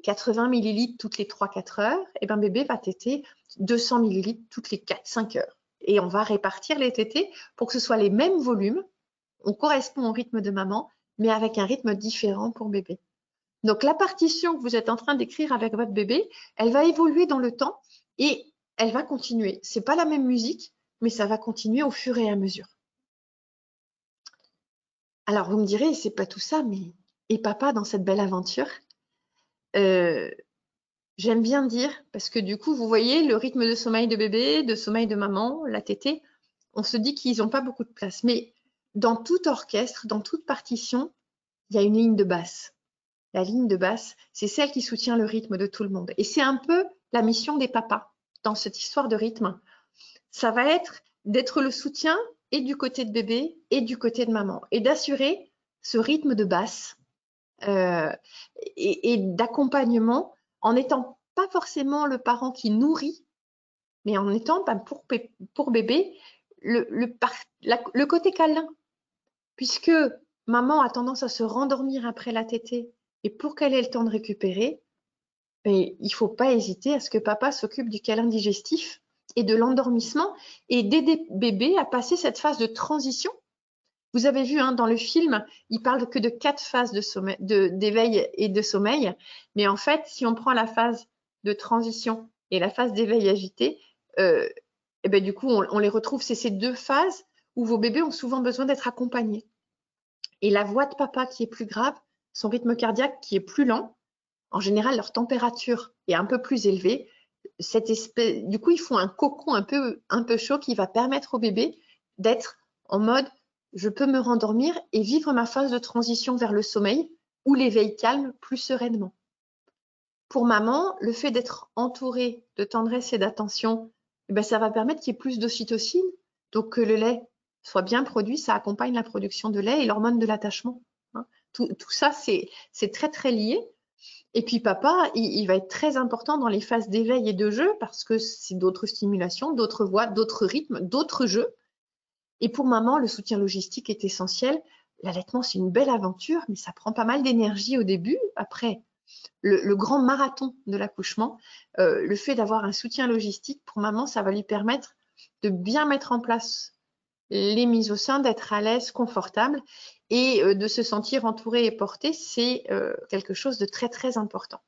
80 ml toutes les 3-4 heures, et ben bébé va téter 200 ml toutes les 4-5 heures. Et on va répartir les tétés pour que ce soit les mêmes volumes. On correspond au rythme de maman, mais avec un rythme différent pour bébé. Donc, la partition que vous êtes en train d'écrire avec votre bébé, elle va évoluer dans le temps et elle va continuer. Ce n'est pas la même musique, mais ça va continuer au fur et à mesure. Alors, vous me direz, c'est pas tout ça, mais et papa dans cette belle aventure? J'aime bien dire, parce que du coup, vous voyez, le rythme de sommeil de bébé, de sommeil de maman, la tétée, on se dit qu'ils n'ont pas beaucoup de place. Mais dans tout orchestre, dans toute partition, il y a une ligne de basse. La ligne de basse, c'est celle qui soutient le rythme de tout le monde. Et c'est un peu la mission des papas dans cette histoire de rythme. Ça va être d'être le soutien et du côté de bébé et du côté de maman. Et d'assurer ce rythme de basse et d'accompagnement en n'étant pas forcément le parent qui nourrit, mais en étant pour bébé le côté câlin. Puisque maman a tendance à se rendormir après la tétée et pour qu'elle ait le temps de récupérer, il ne faut pas hésiter à ce que papa s'occupe du câlin digestif et de l'endormissement et d'aider bébé à passer cette phase de transition. Vous avez vu dans le film, il parle que de 4 phases d'éveil et de sommeil. Mais en fait, si on prend la phase de transition et la phase d'éveil agité, et ben, du coup, on les retrouve. C'est ces 2 phases où vos bébés ont souvent besoin d'être accompagnés. Et la voix de papa qui est plus grave, son rythme cardiaque qui est plus lent, en général, leur température est un peu plus élevée. Du coup, ils font un cocon un peu chaud qui va permettre au bébé d'être en mode je peux me rendormir et vivre ma phase de transition vers le sommeil ou l'éveil calme plus sereinement. Pour maman, le fait d'être entourée de tendresse et d'attention, ça va permettre qu'il y ait plus d'ocytocine, donc que le lait soit bien produit, ça accompagne la production de lait et l'hormone de l'attachement. Tout ça, c'est très, très lié. Et puis papa, il va être très important dans les phases d'éveil et de jeu parce que c'est d'autres stimulations, d'autres voix, d'autres rythmes, d'autres jeux. Et pour maman, le soutien logistique est essentiel. L'allaitement, c'est une belle aventure, mais ça prend pas mal d'énergie au début. Après, le grand marathon de l'accouchement, le fait d'avoir un soutien logistique, pour maman, ça va lui permettre de bien mettre en place les mises au sein, d'être à l'aise, confortable et de se sentir entourée et portée, c'est quelque chose de très, très important.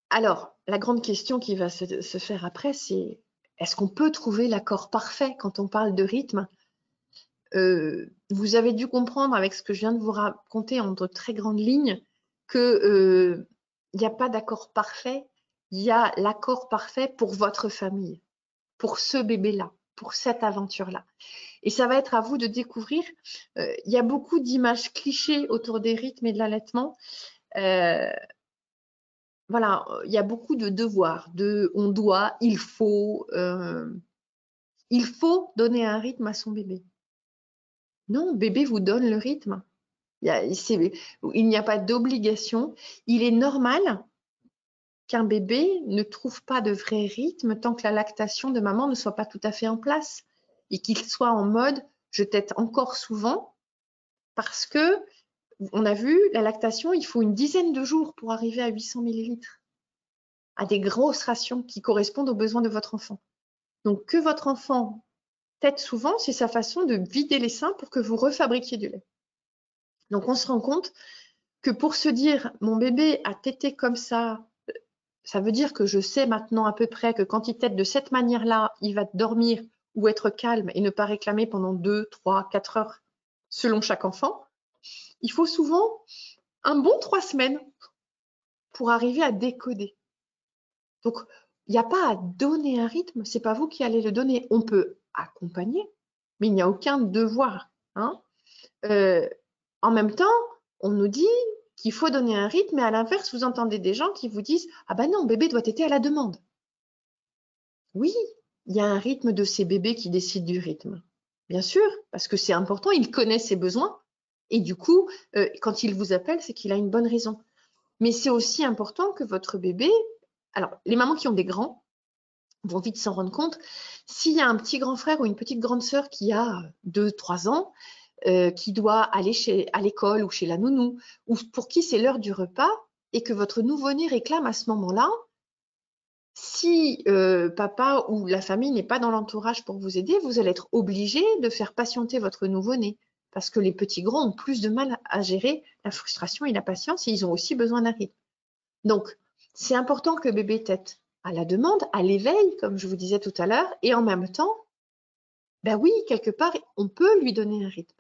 Alors, la grande question qui va se faire après, c'est est-ce qu'on peut trouver l'accord parfait quand on parle de rythme? Vous avez dû comprendre avec ce que je viens de vous raconter en de très grandes lignes qu'il n'y a pas d'accord parfait, il y a l'accord parfait pour votre famille, pour ce bébé-là, pour cette aventure-là. Et ça va être à vous de découvrir. Il y a beaucoup d'images clichés autour des rythmes et de l'allaitement. Voilà, il y a beaucoup de devoirs, on doit, il faut donner un rythme à son bébé. Non, bébé vous donne le rythme. Il n'y a pas d'obligation. Il est normal qu'un bébé ne trouve pas de vrai rythme tant que la lactation de maman ne soit pas tout à fait en place et qu'il soit en mode je tète encore souvent parce que on a vu la lactation, il faut une dizaine de jours pour arriver à 800 millilitres, à des grosses rations qui correspondent aux besoins de votre enfant. Donc que votre enfant tète souvent, c'est sa façon de vider les seins pour que vous refabriquiez du lait. Donc on se rend compte que pour se dire mon bébé a tété comme ça veut dire que je sais maintenant à peu près que quand il tète de cette manière-là, il va dormir ou être calme et ne pas réclamer pendant 2, 3, 4 heures selon chaque enfant. Il faut souvent un bon 3 semaines pour arriver à décoder. Donc, il n'y a pas à donner un rythme, c'est pas vous qui allez le donner. On peut accompagner, mais il n'y a aucun devoir. Hein. En même temps, on nous dit qu'il faut donner un rythme, mais à l'inverse, vous entendez des gens qui vous disent « Ah ben non, bébé doit téter à la demande ». Oui, il y a un rythme de ces bébés qui décident du rythme. Bien sûr, parce que c'est important, il connaît ses besoins. Et du coup, quand il vous appelle, c'est qu'il a une bonne raison. Mais c'est aussi important que votre bébé… Alors, les mamans qui ont des grands vont vite s'en rendre compte. S'il y a un petit grand frère ou une petite grande sœur qui a 2-3 ans, qui doit aller à l'école ou chez la nounou, ou pour qui c'est l'heure du repas, et que votre nouveau-né réclame à ce moment-là, si papa ou la famille n'est pas dans l'entourage pour vous aider, vous allez être obligé de faire patienter votre nouveau-né. Parce que les petits grands ont plus de mal à gérer la frustration et la patience et ils ont aussi besoin d'un rythme. Donc, c'est important que bébé tète à la demande, à l'éveil, comme je vous disais tout à l'heure, et en même temps, ben oui, quelque part, on peut lui donner un rythme.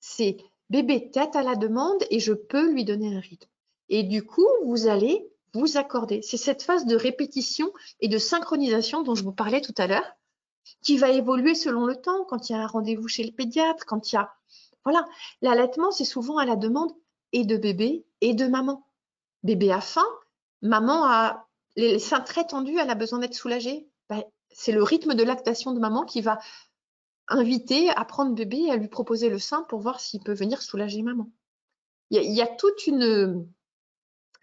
C'est bébé tète à la demande et je peux lui donner un rythme. Et du coup, vous allez vous accorder. C'est cette phase de répétition et de synchronisation dont je vous parlais tout à l'heure, qui va évoluer selon le temps, quand il y a un rendez-vous chez le pédiatre, quand il y a… Voilà, l'allaitement, c'est souvent à la demande et de bébé et de maman. Bébé a faim, maman a les seins très tendus, elle a besoin d'être soulagée. Ben, c'est le rythme de lactation de maman qui va inviter à prendre bébé et à lui proposer le sein pour voir s'il peut venir soulager maman. Il y a toute une…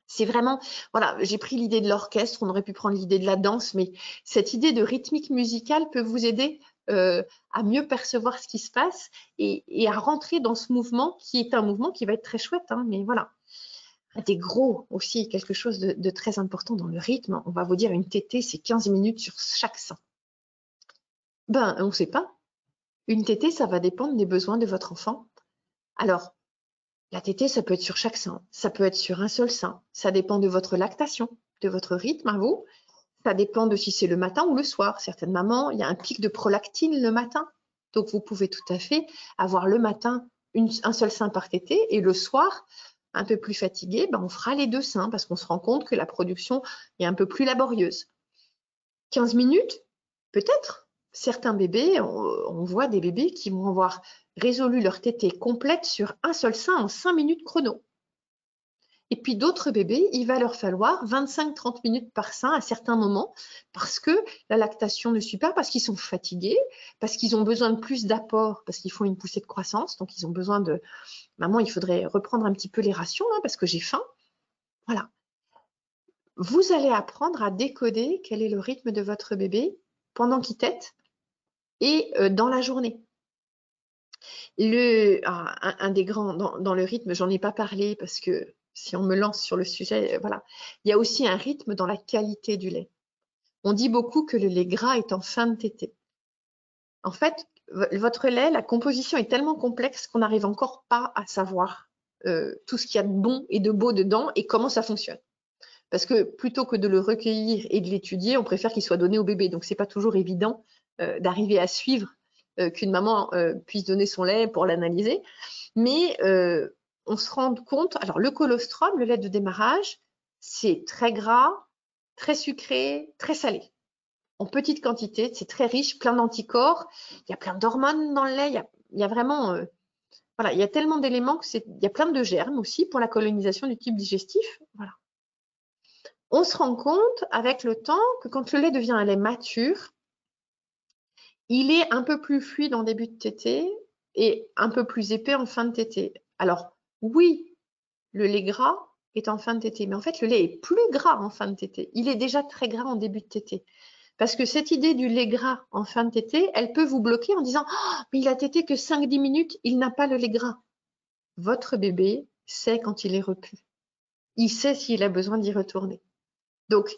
C'est vraiment… Voilà, j'ai pris l'idée de l'orchestre, on aurait pu prendre l'idée de la danse, mais cette idée de rythmique musicale peut vous aider à mieux percevoir ce qui se passe et à rentrer dans ce mouvement qui est un mouvement qui va être très chouette, hein, mais voilà. Des gros aussi, quelque chose de très important dans le rythme. On va vous dire une tétée, c'est 15 minutes sur chaque sein. Ben, on ne sait pas. Une tétée, ça va dépendre des besoins de votre enfant. Alors, la tétée, ça peut être sur chaque sein, ça peut être sur un seul sein. Ça dépend de votre lactation, de votre rythme à vous. Ça dépend de si c'est le matin ou le soir. Certaines mamans, il y a un pic de prolactine le matin. Donc, vous pouvez tout à fait avoir le matin un seul sein par tétée et le soir, un peu plus fatigué, ben on fera les deux seins parce qu'on se rend compte que la production est un peu plus laborieuse. 15 minutes, peut-être. Certains bébés, on voit des bébés qui vont avoir résolu leur tétée complète sur un seul sein en 5 minutes chrono. Et puis d'autres bébés, il va leur falloir 25-30 minutes par sein à certains moments parce que la lactation ne suit pas, parce qu'ils sont fatigués, parce qu'ils ont besoin de plus d'apport, parce qu'ils font une poussée de croissance, donc ils ont besoin de… Maman, il faudrait reprendre un petit peu les rations hein, parce que j'ai faim. Voilà. Vous allez apprendre à décoder quel est le rythme de votre bébé pendant qu'il tète et dans la journée. Un des grands dans le rythme, j'en ai pas parlé parce que si on me lance sur le sujet, voilà. Il y a aussi un rythme dans la qualité du lait. On dit beaucoup que le lait gras est en fin de tétée. En fait, votre lait, la composition est tellement complexe qu'on n'arrive encore pas à savoir tout ce qu'il y a de bon et de beau dedans et comment ça fonctionne. Parce que plutôt que de le recueillir et de l'étudier, on préfère qu'il soit donné au bébé. Donc, ce n'est pas toujours évident d'arriver à suivre qu'une maman puisse donner son lait pour l'analyser. Mais on se rend compte, alors le colostrum, le lait de démarrage, c'est très gras, très sucré, très salé. En petite quantité, c'est très riche, plein d'anticorps. Il y a plein d'hormones dans le lait. Il y a vraiment… voilà, il y a tellement d'éléments il y a plein de germes aussi pour la colonisation du tube digestif. Voilà. On se rend compte avec le temps que quand le lait devient un lait mature, il est un peu plus fluide en début de tétée et un peu plus épais en fin de tétée. Alors oui, le lait gras est en fin de tétée. Mais en fait, le lait est plus gras en fin de tétée. Il est déjà très gras en début de tétée. Parce que cette idée du lait gras en fin de tétée, elle peut vous bloquer en disant oh, mais il a tété que 5-10 minutes, il n'a pas le lait gras. Votre bébé sait quand il est repu. Il sait s'il a besoin d'y retourner. Donc,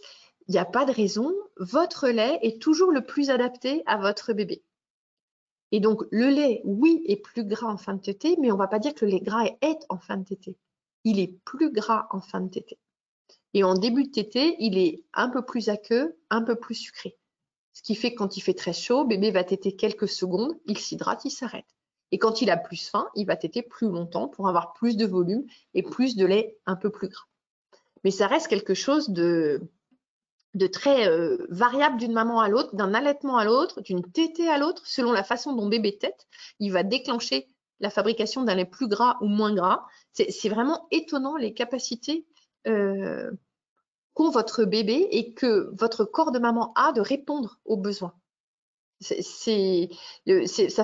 il n'y a pas de raison. Votre lait est toujours le plus adapté à votre bébé. Et donc, le lait, oui, est plus gras en fin de tétée, mais on ne va pas dire que le lait gras est en fin de tétée. Il est plus gras en fin de tétée. Et en début de tétée, il est un peu plus aqueux, un peu plus sucré. Ce qui fait que quand il fait très chaud, bébé va téter quelques secondes, il s'hydrate, il s'arrête. Et quand il a plus faim, il va téter plus longtemps pour avoir plus de volume et plus de lait un peu plus gras. Mais ça reste quelque chose de très variable d'une maman à l'autre, d'un allaitement à l'autre, d'une tétée à l'autre, selon la façon dont bébé tète, il va déclencher la fabrication d'un lait plus gras ou moins gras. C'est vraiment étonnant les capacités qu'ont votre bébé et que votre corps de maman a de répondre aux besoins. Ça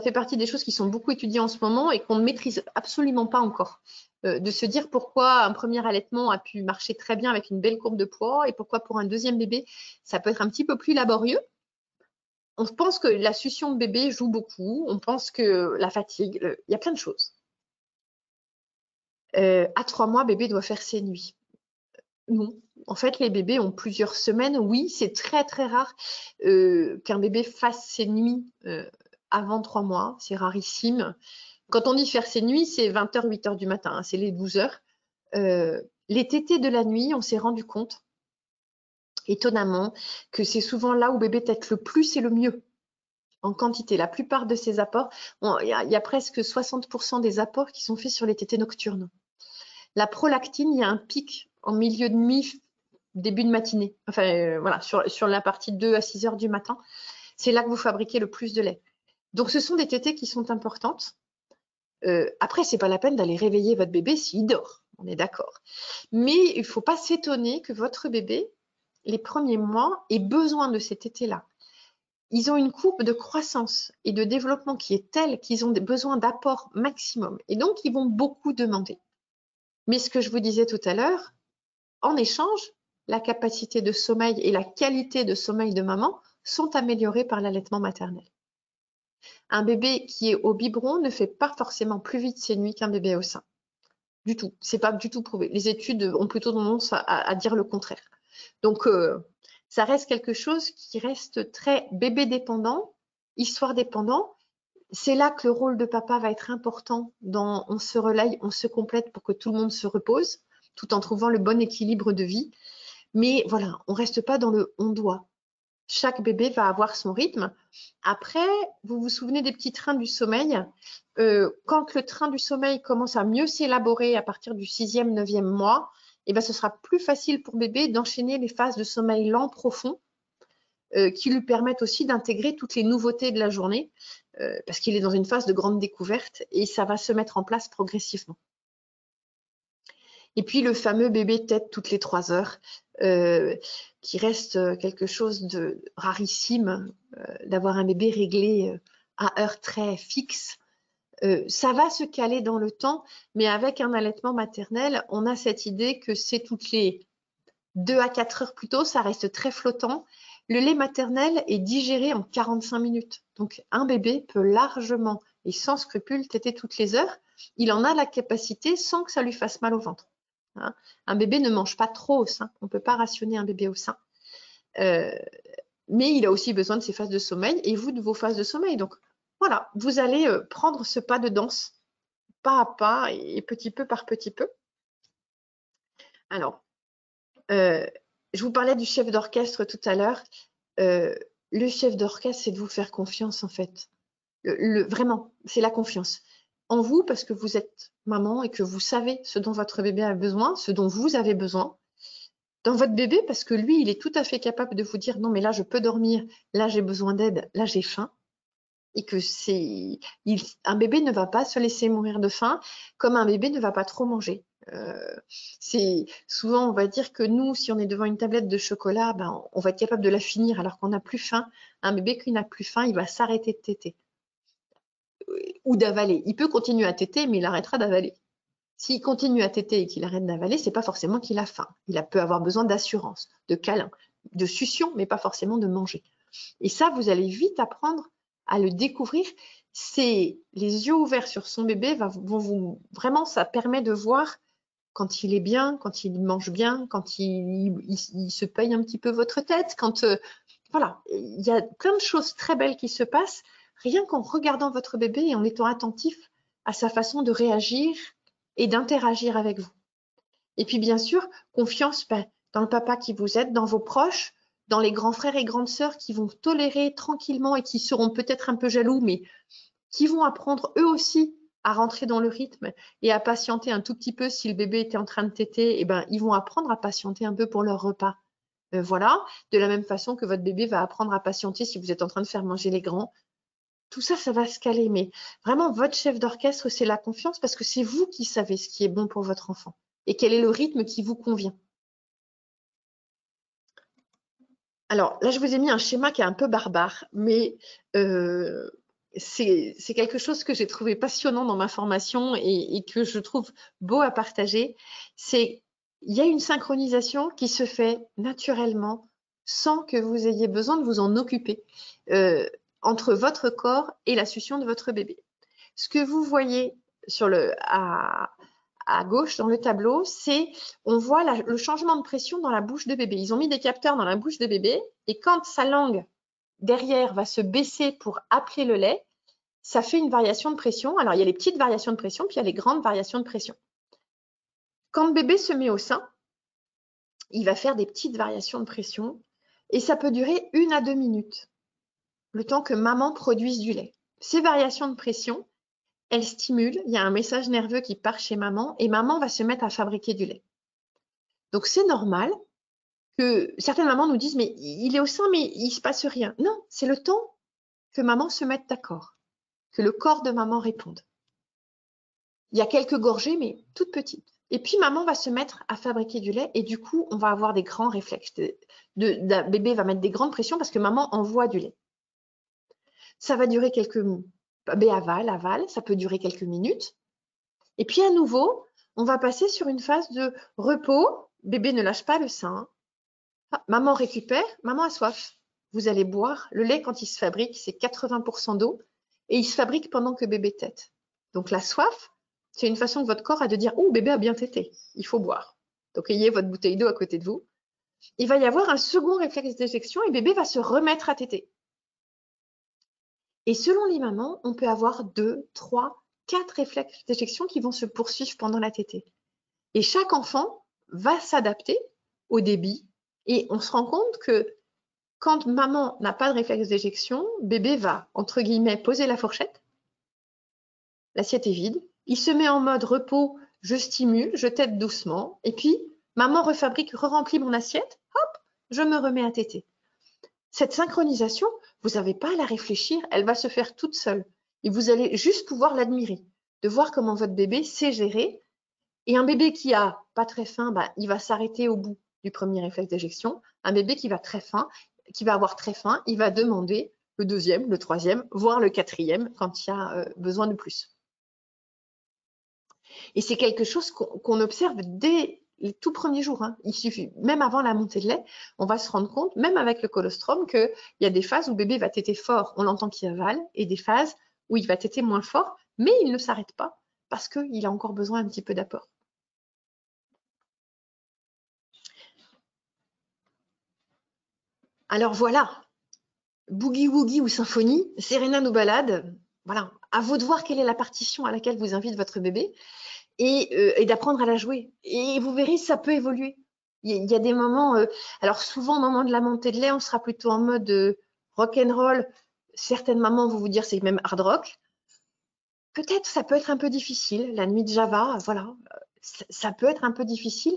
fait partie des choses qui sont beaucoup étudiées en ce moment et qu'on ne maîtrise absolument pas encore. De se dire pourquoi un premier allaitement a pu marcher très bien avec une belle courbe de poids et pourquoi pour un deuxième bébé, ça peut être un petit peu plus laborieux. On pense que la succion de bébé joue beaucoup, on pense que la fatigue, il y a plein de choses. À 3 mois, bébé doit faire ses nuits. Non. En fait, les bébés ont plusieurs semaines. Oui, c'est très, très rare qu'un bébé fasse ses nuits avant 3 mois. C'est rarissime. Quand on dit faire ses nuits, c'est 20h, 8h du matin. Hein, c'est les 12 heures. Les tétés de la nuit, on s'est rendu compte, étonnamment, que c'est souvent là où bébé tète le plus et le mieux en quantité. La plupart de ces apports, il y a presque 60% des apports qui sont faits sur les tétés nocturnes. La prolactine, il y a un pic en milieu de nuit, début de matinée. Enfin, voilà, sur la partie 2 à 6 heures du matin. C'est là que vous fabriquez le plus de lait. Donc, ce sont des tétées qui sont importantes. Après, c'est pas la peine d'aller réveiller votre bébé s'il dort. On est d'accord. Mais il ne faut pas s'étonner que votre bébé, les premiers mois, ait besoin de ces tétées-là. Ils ont une courbe de croissance et de développement qui est telle qu'ils ont besoin d'apport maximum. Et donc, ils vont beaucoup demander. Mais ce que je vous disais tout à l'heure, en échange, la capacité de sommeil et la qualité de sommeil de maman sont améliorées par l'allaitement maternel. Un bébé qui est au biberon ne fait pas forcément plus vite ses nuits qu'un bébé au sein. Du tout. C'est pas du tout prouvé. Les études ont plutôt tendance à dire le contraire. Donc, ça reste quelque chose qui reste très bébé dépendant, histoire dépendant. C'est là que le rôle de papa va être important dans on se relaye, on se complète pour que tout le monde se repose, tout en trouvant le bon équilibre de vie. Mais voilà, on ne reste pas dans le on doit. Chaque bébé va avoir son rythme. Après, vous vous souvenez des petits trains du sommeil. Quand le train du sommeil commence à mieux s'élaborer à partir du 6e, 9e mois, eh ben, ce sera plus facile pour bébé d'enchaîner les phases de sommeil lent profond qui lui permettent aussi d'intégrer toutes les nouveautés de la journée parce qu'il est dans une phase de grande découverte et ça va se mettre en place progressivement. Et puis le fameux bébé tète toutes les 3 heures, qui reste quelque chose de rarissime, d'avoir un bébé réglé à heure très fixe. Ça va se caler dans le temps, mais avec un allaitement maternel, on a cette idée que c'est toutes les 2 à 4 heures plus tôt, ça reste très flottant. Le lait maternel est digéré en 45 minutes. Donc, un bébé peut largement et sans scrupule téter toutes les heures. Il en a la capacité sans que ça lui fasse mal au ventre. Hein. Un bébé ne mange pas trop au sein. On ne peut pas rationner un bébé au sein. Mais il a aussi besoin de ses phases de sommeil et vous de vos phases de sommeil. Donc, voilà, vous allez prendre ce pas de danse pas à pas et petit peu par petit peu. Alors, je vous parlais du chef d'orchestre tout à l'heure. Le chef d'orchestre, c'est de vous faire confiance en fait. Vraiment, c'est la confiance en vous parce que vous êtes maman et que vous savez ce dont votre bébé a besoin, ce dont vous avez besoin. Dans votre bébé parce que lui, il est tout à fait capable de vous dire non mais là je peux dormir, là j'ai besoin d'aide, là j'ai faim. Et que un bébé ne va pas se laisser mourir de faim comme un bébé ne va pas trop manger. C'est souvent on va dire que nous, si on est devant une tablette de chocolat, ben, on va être capable de la finir alors qu'on n'a plus faim. Un bébé qui n'a plus faim, il va s'arrêter de téter ou d'avaler. Il peut continuer à téter, mais il arrêtera d'avaler. S'il continue à téter et qu'il arrête d'avaler, c'est pas forcément qu'il a faim. Il peut avoir besoin d'assurance, de câlin, de succion, mais pas forcément de manger. Et ça, vous allez vite apprendre à le découvrir. C'est les yeux ouverts sur son bébé vraiment, ça permet de voir quand il est bien, quand il mange bien, quand il se paye un petit peu votre tête, quand voilà, il y a plein de choses très belles qui se passent rien qu'en regardant votre bébé et en étant attentif à sa façon de réagir et d'interagir avec vous. Et puis bien sûr, confiance dans le papa qui vous aide, dans vos proches, dans les grands frères et grandes sœurs qui vont tolérer tranquillement et qui seront peut-être un peu jaloux, mais qui vont apprendre eux aussi à rentrer dans le rythme et à patienter un tout petit peu. Si le bébé était en train de téter, eh ben, ils vont apprendre à patienter un peu pour leur repas. Voilà, de la même façon que votre bébé va apprendre à patienter si vous êtes en train de faire manger les grands. Tout ça, ça va se caler. Mais vraiment, votre chef d'orchestre, c'est la confiance parce que c'est vous qui savez ce qui est bon pour votre enfant et quel est le rythme qui vous convient. Alors là, je vous ai mis un schéma qui est un peu barbare, mais c'est quelque chose que j'ai trouvé passionnant dans ma formation et que je trouve beau à partager. C'est il y a une synchronisation qui se fait naturellement sans que vous ayez besoin de vous en occuper entre votre corps et la succion de votre bébé. Ce que vous voyez à gauche dans le tableau, c'est on voit le changement de pression dans la bouche de bébé. Ils ont mis des capteurs dans la bouche de bébé et quand sa langue derrière va se baisser pour appeler le lait, ça fait une variation de pression. Alors, il y a les petites variations de pression, puis il y a les grandes variations de pression. Quand le bébé se met au sein, il va faire des petites variations de pression et ça peut durer 1 à 2 minutes, le temps que maman produise du lait. Ces variations de pression, elles stimulent, il y a un message nerveux qui part chez maman et maman va se mettre à fabriquer du lait. Donc, c'est normal que certaines mamans nous disent « mais il est au sein, mais il ne se passe rien ». Non, c'est le temps que maman se mette d'accord, que le corps de maman réponde. Il y a quelques gorgées, mais toutes petites. Et puis, maman va se mettre à fabriquer du lait et du coup, on va avoir des grands réflexes. Bébé va mettre des grandes pressions parce que maman envoie du lait. Ça va durer bébé avale, ça peut durer quelques minutes. Et puis, à nouveau, on va passer sur une phase de repos. Bébé ne lâche pas le sein. Ah, maman récupère, maman a soif. Vous allez boire. Le lait, quand il se fabrique, c'est 80% d'eau et il se fabrique pendant que bébé tète. Donc, la soif, c'est une façon que votre corps a de dire « Oh, bébé a bien tété, il faut boire ». Donc, ayez votre bouteille d'eau à côté de vous. Il va y avoir un second réflexe d'éjection et bébé va se remettre à téter. Et selon les mamans, on peut avoir 2, 3, 4 réflexes d'éjection qui vont se poursuivre pendant la tétée. Et chaque enfant va s'adapter au débit et on se rend compte que quand maman n'a pas de réflexe d'éjection, bébé va, entre guillemets, poser la fourchette. L'assiette est vide. Il se met en mode repos, je stimule, je tète doucement. Et puis, maman re-remplit mon assiette. Hop, je me remets à téter. Cette synchronisation, vous n'avez pas à la réfléchir. Elle va se faire toute seule. Et vous allez juste pouvoir l'admirer, de voir comment votre bébé sait gérer. Et un bébé qui a pas très faim, il va s'arrêter au bout du premier réflexe d'éjection. Un bébé qui va avoir très faim, il va demander le deuxième, le troisième, voire le quatrième quand il y a besoin de plus. Et c'est quelque chose qu'on observe dès les tout premiers jours. Hein. Il suffit, même avant la montée de lait, on va se rendre compte, même avec le colostrum, qu'il y a des phases où bébé va téter fort, on l'entend qu'il avale, et des phases où il va téter moins fort, mais il ne s'arrête pas parce qu'il a encore besoin un petit peu d'apport. Alors voilà, boogie woogie ou symphonie, Serena nous balade. Voilà, à vous de voir quelle est la partition à laquelle vous invite votre bébé et d'apprendre à la jouer. Et vous verrez, ça peut évoluer. Il y a des moments, alors souvent au moment de la montée de lait, on sera plutôt en mode rock and roll. Certaines mamans vont vous dire c'est même hard rock. Peut-être ça peut être un peu difficile, la nuit de Java, voilà, ça peut être un peu difficile,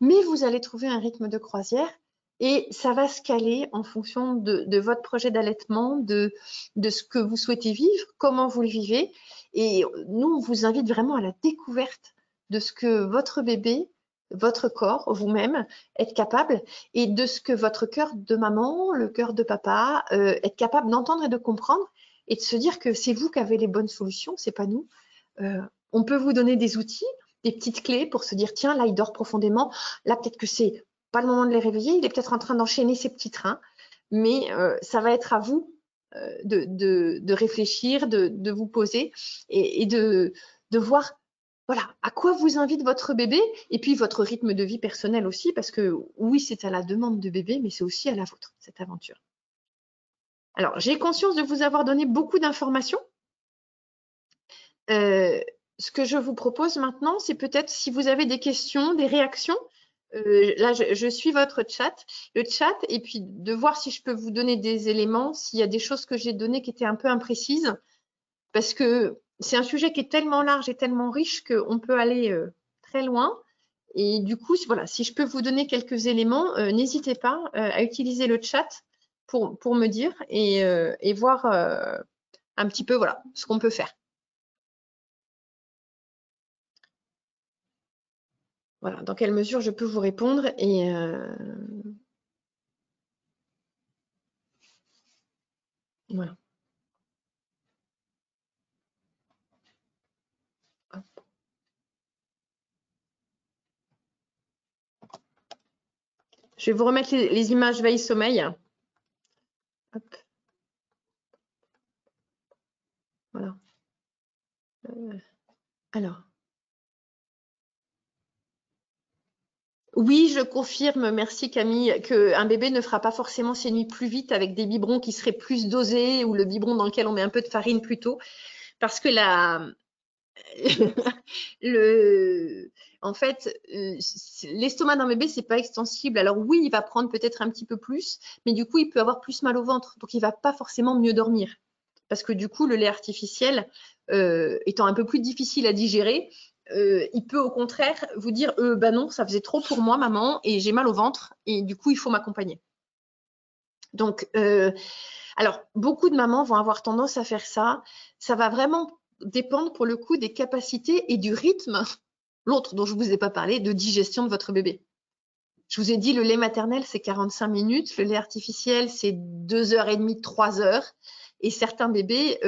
mais vous allez trouver un rythme de croisière et ça va se caler en fonction de votre projet d'allaitement, de ce que vous souhaitez vivre, comment vous le vivez. Et nous, on vous invite vraiment à la découverte de ce que votre bébé, votre corps, vous-même, êtes capable et de ce que votre cœur de maman, le cœur de papa, est capable d'entendre et de comprendre et de se dire que c'est vous qui avez les bonnes solutions, c'est pas nous. On peut vous donner des outils, des petites clés pour se dire, tiens, là, il dort profondément. Là, peut-être que c'est pas le moment de les réveiller. Il est peut-être en train d'enchaîner ses petits trains. Mais ça va être à vous de réfléchir, de vous poser et de voir voilà, à quoi vous invite votre bébé et puis votre rythme de vie personnel aussi, parce que oui, c'est à la demande de bébé, mais c'est aussi à la vôtre, cette aventure. Alors, j'ai conscience de vous avoir donné beaucoup d'informations. Ce que je vous propose maintenant, c'est peut-être si vous avez des questions, des réactions. Là, je suis votre chat, le chat, et puis de voir si je peux vous donner des éléments, s'il y a des choses que j'ai données qui étaient un peu imprécises, parce que c'est un sujet qui est tellement large et tellement riche qu'on peut aller très loin. Et du coup, voilà, si je peux vous donner quelques éléments, n'hésitez pas à utiliser le chat pour me dire et voir un petit peu voilà, ce qu'on peut faire. Voilà, dans quelle mesure je peux vous répondre et voilà. Hop. Je vais vous remettre les images veille-sommeil. Hop. Voilà. Alors. Oui, je confirme, merci Camille, qu'un bébé ne fera pas forcément ses nuits plus vite avec des biberons qui seraient plus dosés ou le biberon dans lequel on met un peu de farine plus tôt. Parce que en fait, l'estomac d'un bébé, c'est pas extensible. Alors oui, il va prendre peut-être un petit peu plus, mais du coup, il peut avoir plus mal au ventre. Donc, il va pas forcément mieux dormir. Parce que du coup, le lait artificiel, étant un peu plus difficile à digérer, il peut au contraire vous dire bah non, ça faisait trop pour moi, maman, et j'ai mal au ventre, et du coup, il faut m'accompagner. Donc, alors, beaucoup de mamans vont avoir tendance à faire ça. Ça va vraiment dépendre pour le coup des capacités et du rythme, l'autre dont je ne vous ai pas parlé, de digestion de votre bébé. Je vous ai dit, le lait maternel, c'est 45 minutes. Le lait artificiel, c'est 2h30, 3h. Et certains bébés,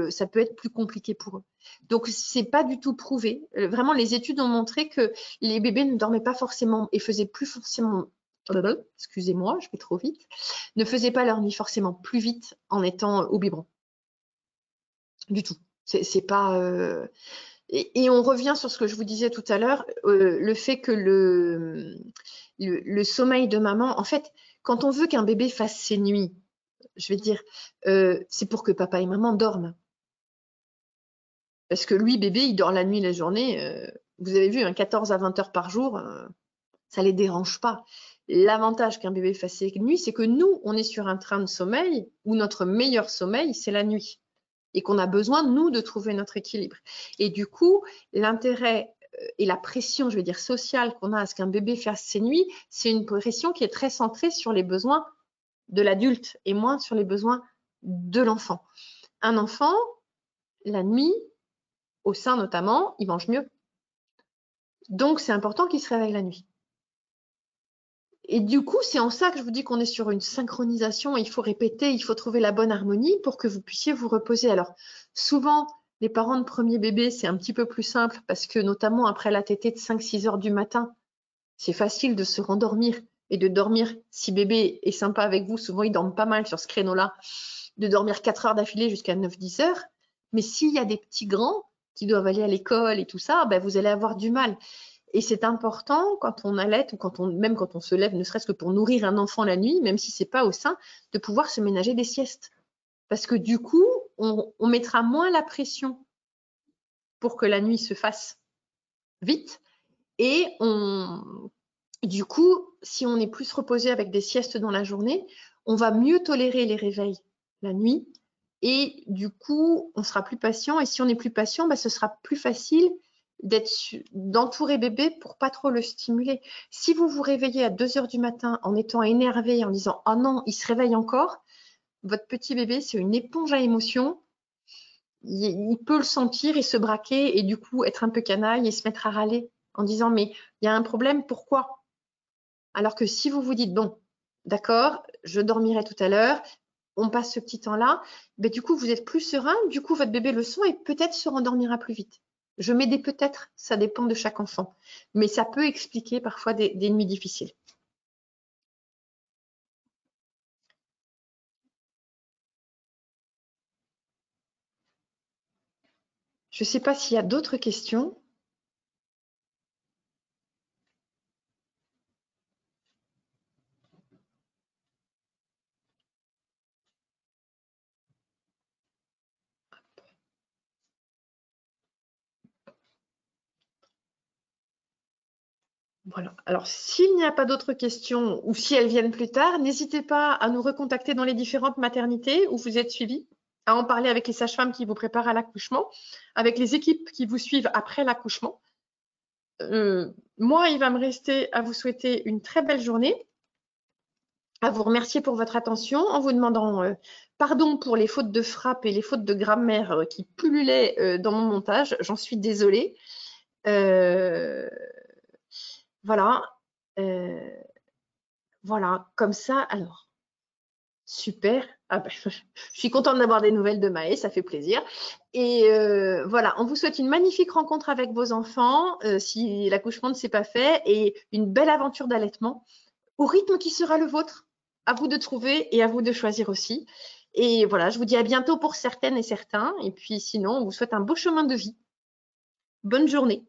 ça peut être plus compliqué pour eux. Donc, ce n'est pas du tout prouvé. Vraiment, les études ont montré que les bébés ne dormaient pas forcément et faisaient plus forcément, excusez-moi, je vais trop vite, ne faisaient pas leur nuit forcément plus vite en étant au biberon. Du tout. C'est pas... Et on revient sur ce que je vous disais tout à l'heure, le fait que le sommeil de maman, en fait, quand on veut qu'un bébé fasse ses nuits, je vais dire, c'est pour que papa et maman dorment. Parce que lui, bébé, il dort la nuit, la journée. Vous avez vu, 14 à 20 heures par jour, ça ne les dérange pas. L'avantage qu'un bébé fasse ses nuits, c'est que nous, on est sur un train de sommeil où notre meilleur sommeil, c'est la nuit. Et qu'on a besoin, nous, de trouver notre équilibre. Et du coup, l'intérêt et la pression, je vais dire, sociale qu'on a à ce qu'un bébé fasse ses nuits, c'est une pression qui est très centrée sur les besoins de l'adulte et moins sur les besoins de l'enfant. Un enfant, la nuit, au sein notamment, il mange mieux. Donc, c'est important qu'il se réveille la nuit. Et du coup, c'est en ça que je vous dis qu'on est sur une synchronisation. Il faut répéter, il faut trouver la bonne harmonie pour que vous puissiez vous reposer. Alors, souvent, les parents de premier bébé, c'est un petit peu plus simple parce que notamment après la tétée de 5-6 heures du matin, c'est facile de se rendormir et de dormir. Si bébé est sympa avec vous, souvent, ils dorment pas mal sur ce créneau-là, de dormir 4 heures d'affilée jusqu'à 9-10 heures. Mais s'il y a des petits grands qui doivent aller à l'école et tout ça, ben, vous allez avoir du mal. Et c'est important quand on allaite ou même quand on se lève, ne serait-ce que pour nourrir un enfant la nuit, même si ce n'est pas au sein, de pouvoir se ménager des siestes. Parce que du coup, on mettra moins la pression pour que la nuit se fasse vite. Et du coup, si on est plus reposé avec des siestes dans la journée, on va mieux tolérer les réveils la nuit. Et du coup, on sera plus patient. Et si on est plus patient, ce sera plus facile d'entourer bébé pour pas trop le stimuler. Si vous vous réveillez à 2 heures du matin en étant énervé, en disant « Ah non, il se réveille encore », votre petit bébé, c'est une éponge à émotions. Il peut le sentir et se braquer et du coup être un peu canaille et se mettre à râler en disant « Mais il y a un problème, pourquoi ?» Alors que si vous vous dites « Bon, d'accord, je dormirai tout à l'heure », on passe ce petit temps-là, du coup, vous êtes plus serein, du coup, votre bébé le sent et peut-être se rendormira plus vite. Je mets des peut-être, ça dépend de chaque enfant. Mais ça peut expliquer parfois des nuits difficiles. Je ne sais pas s'il y a d'autres questions. Voilà. Alors, s'il n'y a pas d'autres questions ou si elles viennent plus tard, n'hésitez pas à nous recontacter dans les différentes maternités où vous êtes suivis, à en parler avec les sages-femmes qui vous préparent à l'accouchement, avec les équipes qui vous suivent après l'accouchement. Moi, il va me rester à vous souhaiter une très belle journée, à vous remercier pour votre attention en vous demandant pardon pour les fautes de frappe et les fautes de grammaire qui pullulaient dans mon montage. J'en suis désolée. Voilà. Voilà, comme ça, alors, super. Ah ben, je suis contente d'avoir des nouvelles de Maë, ça fait plaisir. Et voilà, on vous souhaite une magnifique rencontre avec vos enfants, si l'accouchement ne s'est pas fait, et une belle aventure d'allaitement au rythme qui sera le vôtre. À vous de trouver et à vous de choisir aussi. Et voilà, je vous dis à bientôt pour certaines et certains. Et puis sinon, on vous souhaite un beau chemin de vie. Bonne journée.